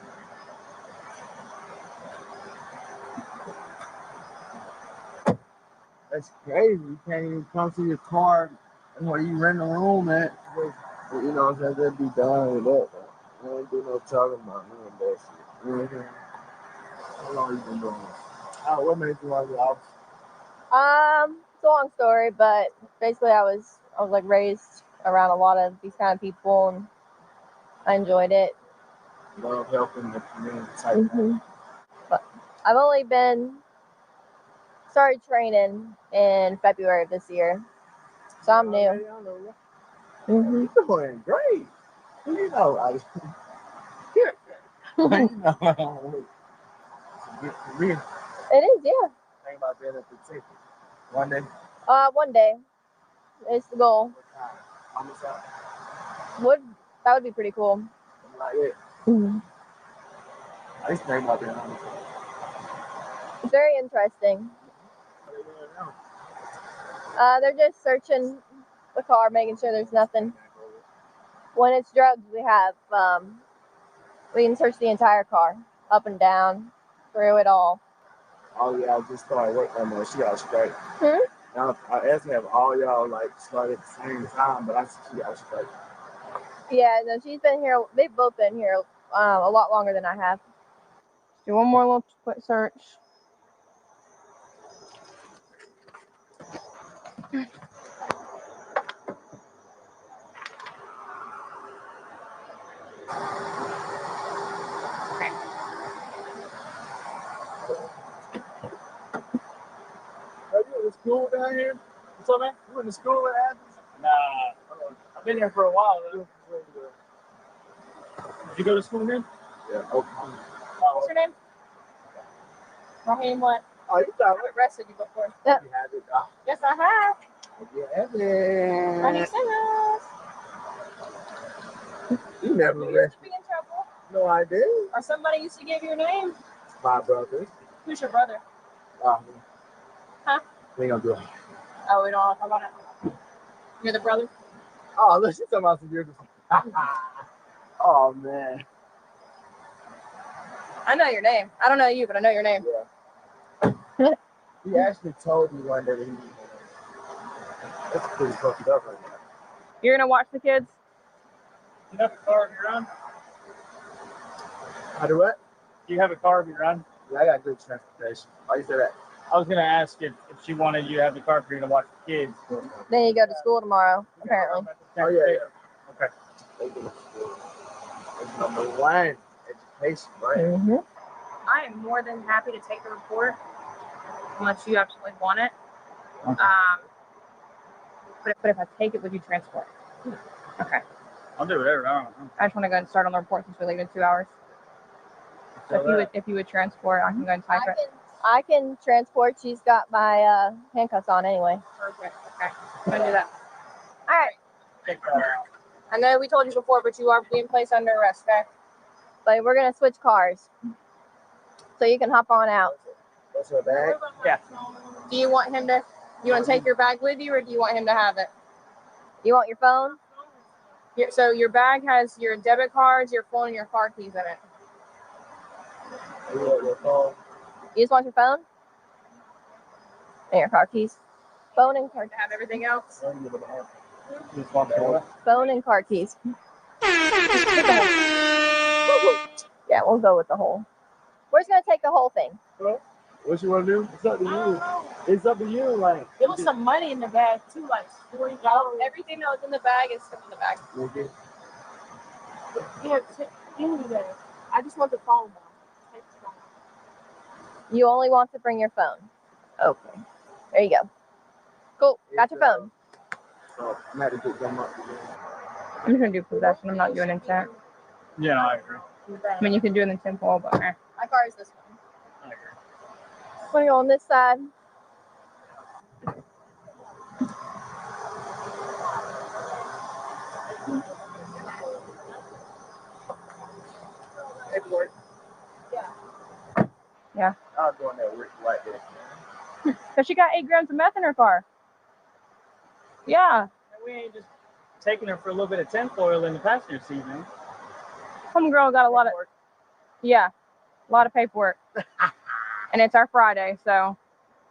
That's crazy. You can't even come to your car where you rent a room at. You know what I'm saying? They'll be done with that. I ain't do no talking about me and that shit. Mm-hmm. How long you been doing this? What made you want to be officer? It's a long story, but basically I was like raised around a lot of these kind of people, and I enjoyed it. Love helping the community type thing. But I've only started training in February of this year, so I'm new. You're doing great. You know, you know. Good for me. It is, yeah. Think about being a detective one day. One day. It's the goal. Homicide. That would be pretty cool. Something like that. I used to think about being a homicide. It's very interesting. They're just searching the car, making sure there's nothing. When it's drugs, we can search the entire car, up and down, through it all. All y'all just started working on her. She got straight. Now, I asked her if all y'all like started at the same time, but I see she got straight. Yeah, no, she's been here. They've both been here a lot longer than I have. Do one more little quick search. Are you in the school down here? What's up, man? You in the school at Athens? Nah. I've been here for a while, though. Did you go to school here? Yeah. Oklahoma. What's your name? Raheem what? Oh, you thought I've arrested you before. Yep. You had it. Yes, I have. You have it. Honey Simmons. You never You used arrested. to be in trouble. No, I did. Or somebody used to give your name. My brother. Who's your brother? Huh? We ain't gonna do it. Oh, we don't want to talk about it. You're the brother? Oh, look, she's talking about some years. Oh, man. I know your name. I don't know you, but I know your name. Yeah. He actually told me one day that he was that's pretty fucked up right now. You're going to watch the kids? You have a car of your own? I do what? Do you have a car of your own? Yeah, I got good transportation. Why you say that? I was going to ask if she wanted you to have the car for you to watch the kids. Then you go to school tomorrow, apparently. Oh, yeah. Okay. It's number one, education, right? I am more than happy to take the report unless you absolutely want it. Okay. But if I take it, would you transport? Okay. I'll do whatever. I don't know. I just want to go and start on the report since we leave in 2 hours. So if you would transport, I can go and type it. I can transport. She's got my handcuffs on anyway. Perfect. Okay. I'm going to do that. All right. I know we told you before, but you are being placed under arrest, okay? But we're going to switch cars. So you can hop on out. What's her bag? Yeah. Do you want him to, you want to take your bag with you, or do you want him to have it? You want your phone? So your bag has your debit cards, your phone, and your car keys in it. You want your phone? You just want your phone? And your car keys? Phone and car To have everything else? Phone and car keys. Yeah, we'll go with the whole. We're just going to take the whole thing. What you want to do? It's up to you. It's up to you. Like, There was some money in the bag too, like $40. Everything that was in the bag is still in the bag. okay. Yeah, give me that. I just want the phone though. Take the phone. You only want to bring your phone. Okay. There you go. Cool. Got your phone. So I'm going to get them up. I'm just gonna do possession. I'm not doing intent. Yeah, no, I agree. I mean, you can do an intent poll, but My car is this one. I agree. Want to go on this side? Paperwork. yeah. I'm doing that work right there. Cause she got 8 grams of meth in her car. Yeah. And we ain't just taking her for a little bit of tinfoil in the passenger seat, man. Some girl got a lot of, a lot of paperwork. And it's our Friday, so.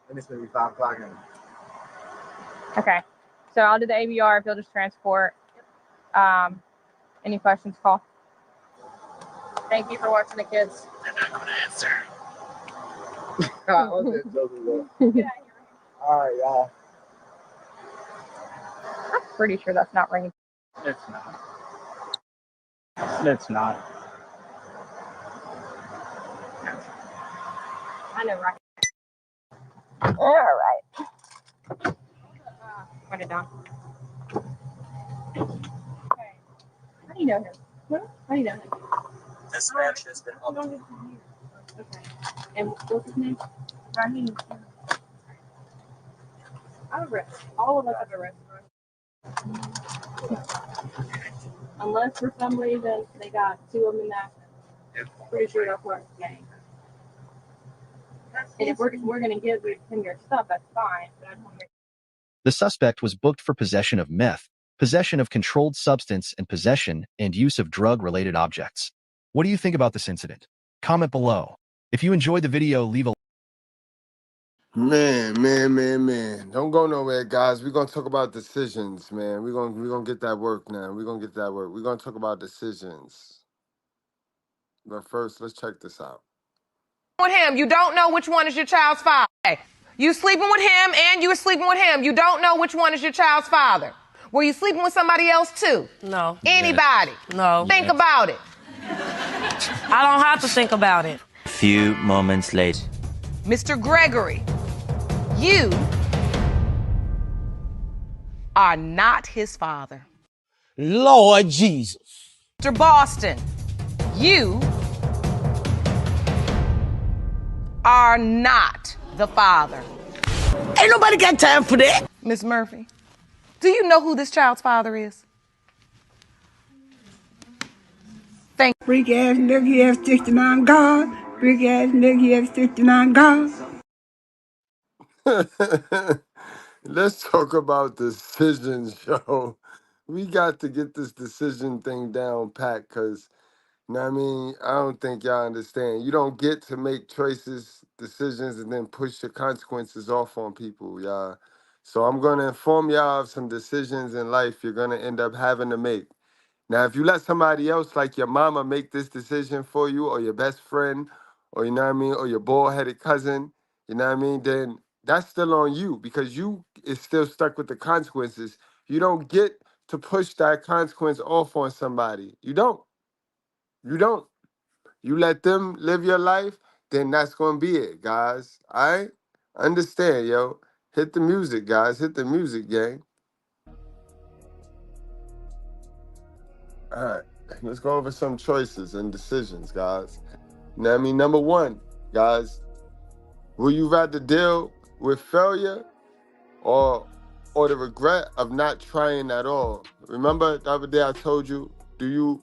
And it's going to be 5 o'clock. Okay. So I'll do the ABR if you'll just transport. Any questions, call. Thank you for watching the kids. They're not gonna answer. I was just joking, though. All right, y'all. I'm pretty sure that's not ringing. It's not. It's not. I know, right? All right. Put it down. Okay. How do you know him? What? How do you know him? This match has been up. Okay. And what's his name? Raheem. I have a risk. All of us have a risk. Unless for some reason they got two of them in that. Pretty sure that's what it's gang. And if we're gonna give him your stuff, that's fine. But I just want to make The suspect was booked for possession of meth, possession of controlled substance, and possession and use of drug-related objects. What do you think about this incident? Comment below. If you enjoyed the video, leave a Man. Don't go nowhere, guys. We're gonna talk about decisions, man. We're gonna get that work now. We're gonna get that work. We're gonna talk about decisions. But first, let's check this out. With him, you don't know which one is your child's father. You sleeping with him and you were sleeping with him. You don't know which one is your child's father. Were you sleeping with somebody else too? No. Anybody? No. Think about it. I don't have to think about it. A few moments later. Mr. Gregory, you are not his father. Lord Jesus. Mr. Boston, you are not the father. Ain't nobody got time for that. Miss Murphy, do you know who this child's father is? Thank you. Freak ass nigga, he have 69 God. Freak ass nigga, he have 69 God. Let's talk about decisions, yo. We got to get this decision thing down pat, because, you know what I mean? I don't think y'all understand. You don't get to make choices, decisions, and then push the consequences off on people, y'all. So I'm going to inform y'all of some decisions in life you're going to end up having to make. Now, if you let somebody else, like your mama, make this decision for you, or your best friend, or, you know what I mean, or your bald-headed cousin, you know what I mean, then that's still on you, because you is still stuck with the consequences. You don't get to push that consequence off on somebody. You don't. You don't. You let them live your life, then that's going to be it, guys. All right? Understand, yo. Hit the music, guys. Hit the music, gang. All right. Let's go over some choices and decisions, guys. You know what I mean? Number one, guys, will you rather deal with failure or the regret of not trying at all? Remember the other day I told you, do you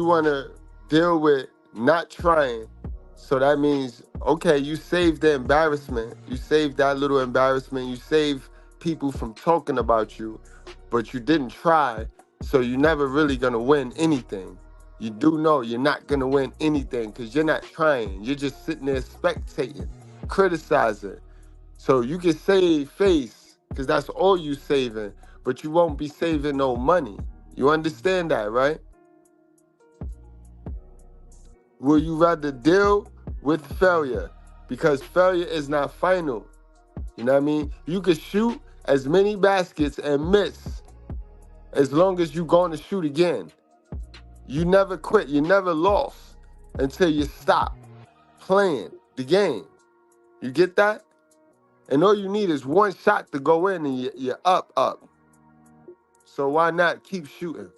want to deal with not trying? So that means, okay, you saved the embarrassment. You saved that little embarrassment. You saved people from talking about you, but you didn't try. So you're never really going to win anything. You do know you're not going to win anything because you're not trying. You're just sitting there spectating, criticizing. So you can save face because that's all you saving, but you won't be saving no money. You understand that, right? Will you rather deal with failure? Because failure is not final. You know what I mean? You can shoot as many baskets and miss as long as you're going to shoot again. You never quit. You never lost until you stop playing the game. You get that? And all you need is one shot to go in and you're up. So why not keep shooting?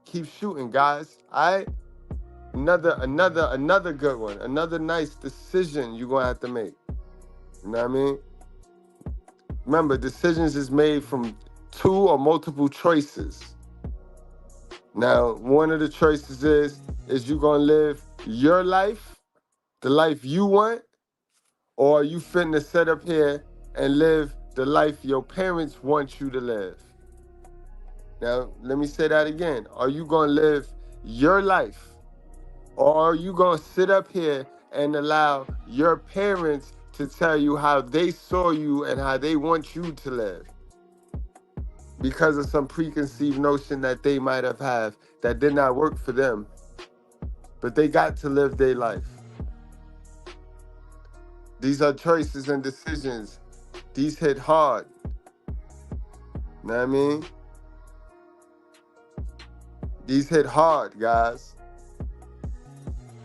Keep shooting, guys. All right? Another good one. Another nice decision you're going to have to make. You know what I mean? Remember, decisions is made from 2 or multiple choices. Now, one of the choices is you going to live your life, the life you want, or are you finna sit up here and live the life your parents want you to live? Now, let me say that again. Are you going to live your life? Or are you going to sit up here and allow your parents to tell you how they saw you and how they want you to live? Because of some preconceived notion that they might have had that did not work for them, but they got to live their life. These are choices and decisions. These hit hard. Know what I mean? These hit hard, guys.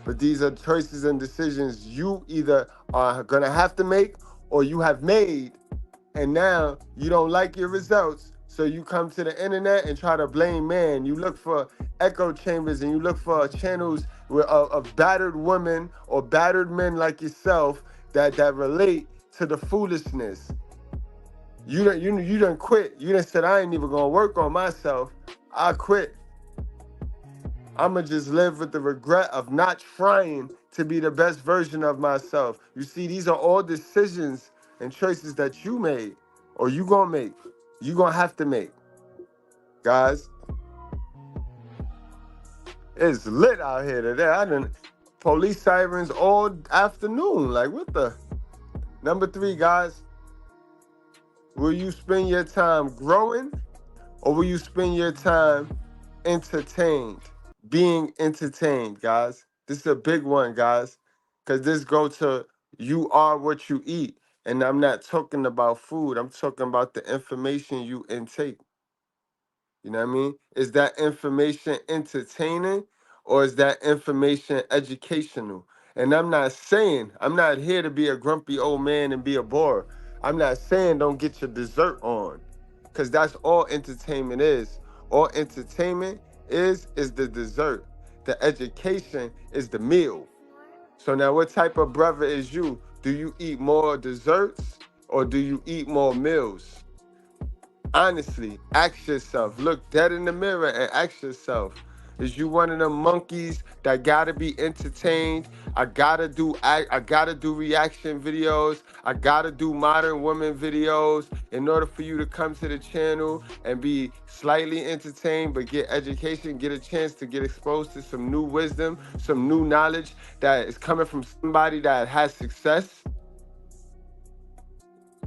But these are choices and decisions you either are gonna have to make or you have made, and now you don't like your results, so you come to the internet and try to blame man. You look for echo chambers and you look for channels of battered women or battered men like yourself that relate to the foolishness. You done quit. You done said, I ain't even gonna work on myself. I quit. I'ma just live with the regret of not trying to be the best version of myself. You see, these are all decisions and choices that you made or you gonna make. You gonna have to make. Guys, it's lit out here today. I done police sirens all afternoon. Like, what the? Number 3, guys. Will you spend your time growing or will you spend your time entertained? Being entertained, guys. This is a big one, guys, because this goes to you are what you eat. And I'm not talking about food. I'm talking about the information you intake. You know what I mean? Is that information entertaining or is that information educational? And I'm not here to be a grumpy old man and be a bore. I'm not saying don't get your dessert on, because that's all entertainment is. All entertainment is the dessert. The education is the meal. So now what type of brother is you? Do you eat more desserts or do you eat more meals? Honestly, ask yourself. Look dead in the mirror and ask yourself. Is you one of them monkeys that gotta be entertained? I gotta do reaction videos. I gotta do modern women videos in order for you to come to the channel and be slightly entertained, but get education, get a chance to get exposed to some new wisdom, some new knowledge that is coming from somebody that has success.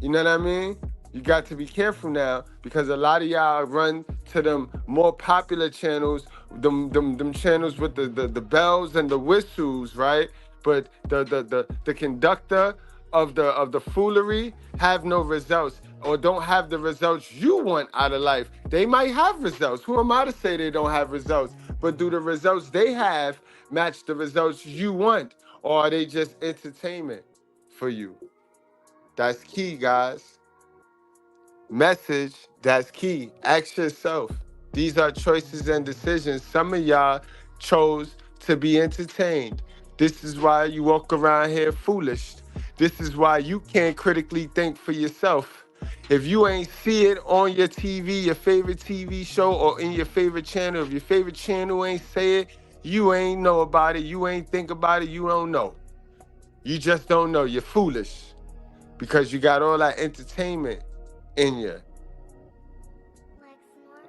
You know what I mean? You got to be careful now, because a lot of y'all run to them more popular channels, them channels with the bells and the whistles, right? But the conductor of the foolery have no results or don't have the results you want out of life. They might have results. Who am I to say they don't have results? But do the results they have match the results you want, or are they just entertainment for you? That's key, guys. Message, that's key. Ask yourself. These are choices and decisions. Some of y'all chose to be entertained. This is why you walk around here foolish. This is why you can't critically think for yourself. If you ain't see it on your TV, your favorite TV show, or in your favorite channel, if your favorite channel ain't say it, you ain't know about it, you ain't think about it, you don't know. You just don't know. You're foolish because you got all that entertainment in you.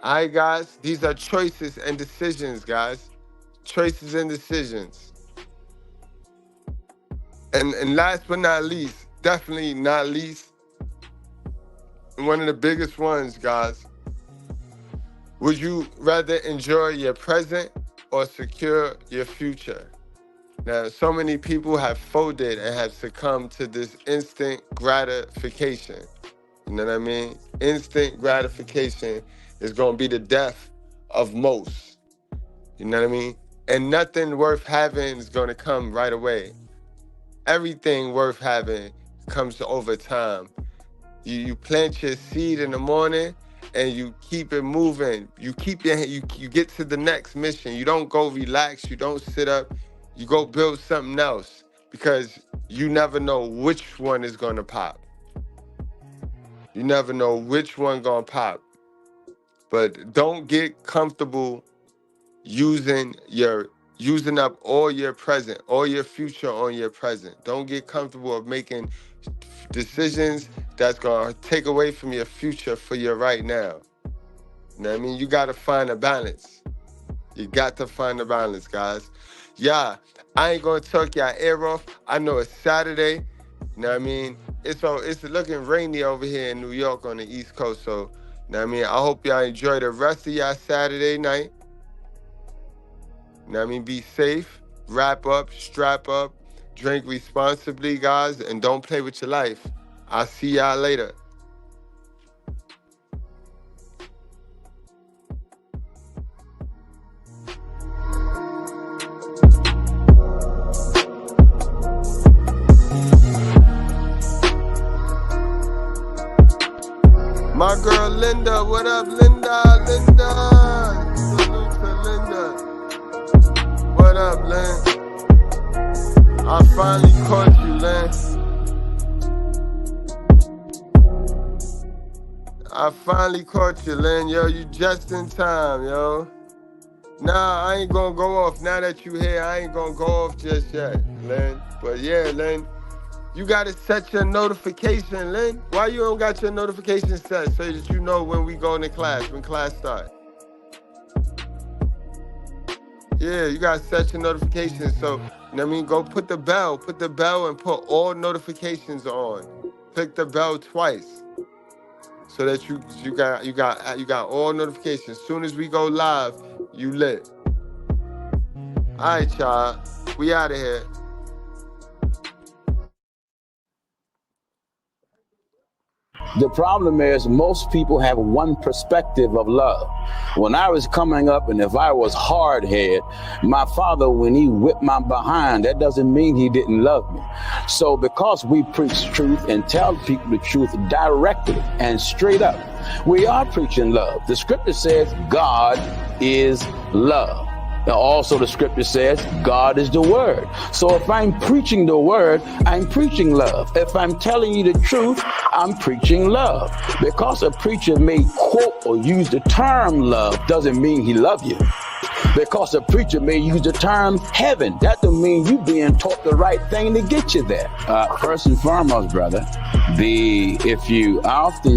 All right, guys, these are choices and decisions, guys. Choices and decisions. And last but not least, definitely not least, one of the biggest ones, guys. Would you rather enjoy your present or secure your future? Now, so many people have folded and have succumbed to this instant gratification. You know what I mean? Instant gratification is going to be the death of most. You know what I mean? And nothing worth having is going to come right away. Everything worth having comes over time. You plant your seed in the morning and you keep it moving. You get to the next mission. You don't go relax. You don't sit up. You go build something else, because you never know which one is going to pop. You never know which one gonna pop. But don't get comfortable using up all your present, all your future on your present. Don't get comfortable of making decisions that's gonna take away from your future for your right now. You know what I mean? You gotta find a balance. You got to find a balance, guys. Yeah, I ain't gonna talk y'all ear off. I know it's Saturday. You know what I mean? It's looking rainy over here in New York on the East Coast. So, you know what I mean? I hope y'all enjoy the rest of y'all Saturday night. You know what I mean? Be safe. wrap up, strap up, drink responsibly, guys, and don't play with your life. I'll see y'all later. My girl Linda, what up, Linda? Linda, salute to Linda. What up, Lynn? I finally caught you, Lynn. I finally caught you, Lynn. Yo, you just in time, yo. Nah, I ain't gonna go off. Now that you here, I ain't gonna go off just yet, Lynn. But yeah, Lynn. You gotta set your notification, Lynn. Why you don't got your notification set so that you know when we go into class, when class starts? Yeah, you gotta set your notifications. So, you know what I mean? Go put the bell and put all notifications on. Click the bell twice so that you got all notifications. As soon as we go live, you lit. All right, y'all. We out of here. The problem is most people have one perspective of love. When I was coming up and if I was hard-headed, my father, when he whipped my behind, that doesn't mean he didn't love me. So because we preach truth and tell people the truth directly and straight up, we are preaching love. The scripture says God is love. Now also the scripture says God is the word. So if I'm preaching the word, I'm preaching love. If I'm telling you the truth, I'm preaching love. Because a preacher may quote or use the term love doesn't mean he loves you. Because a preacher may use the term heaven, that doesn't mean you being taught the right thing to get you there. First and foremost, brother, I often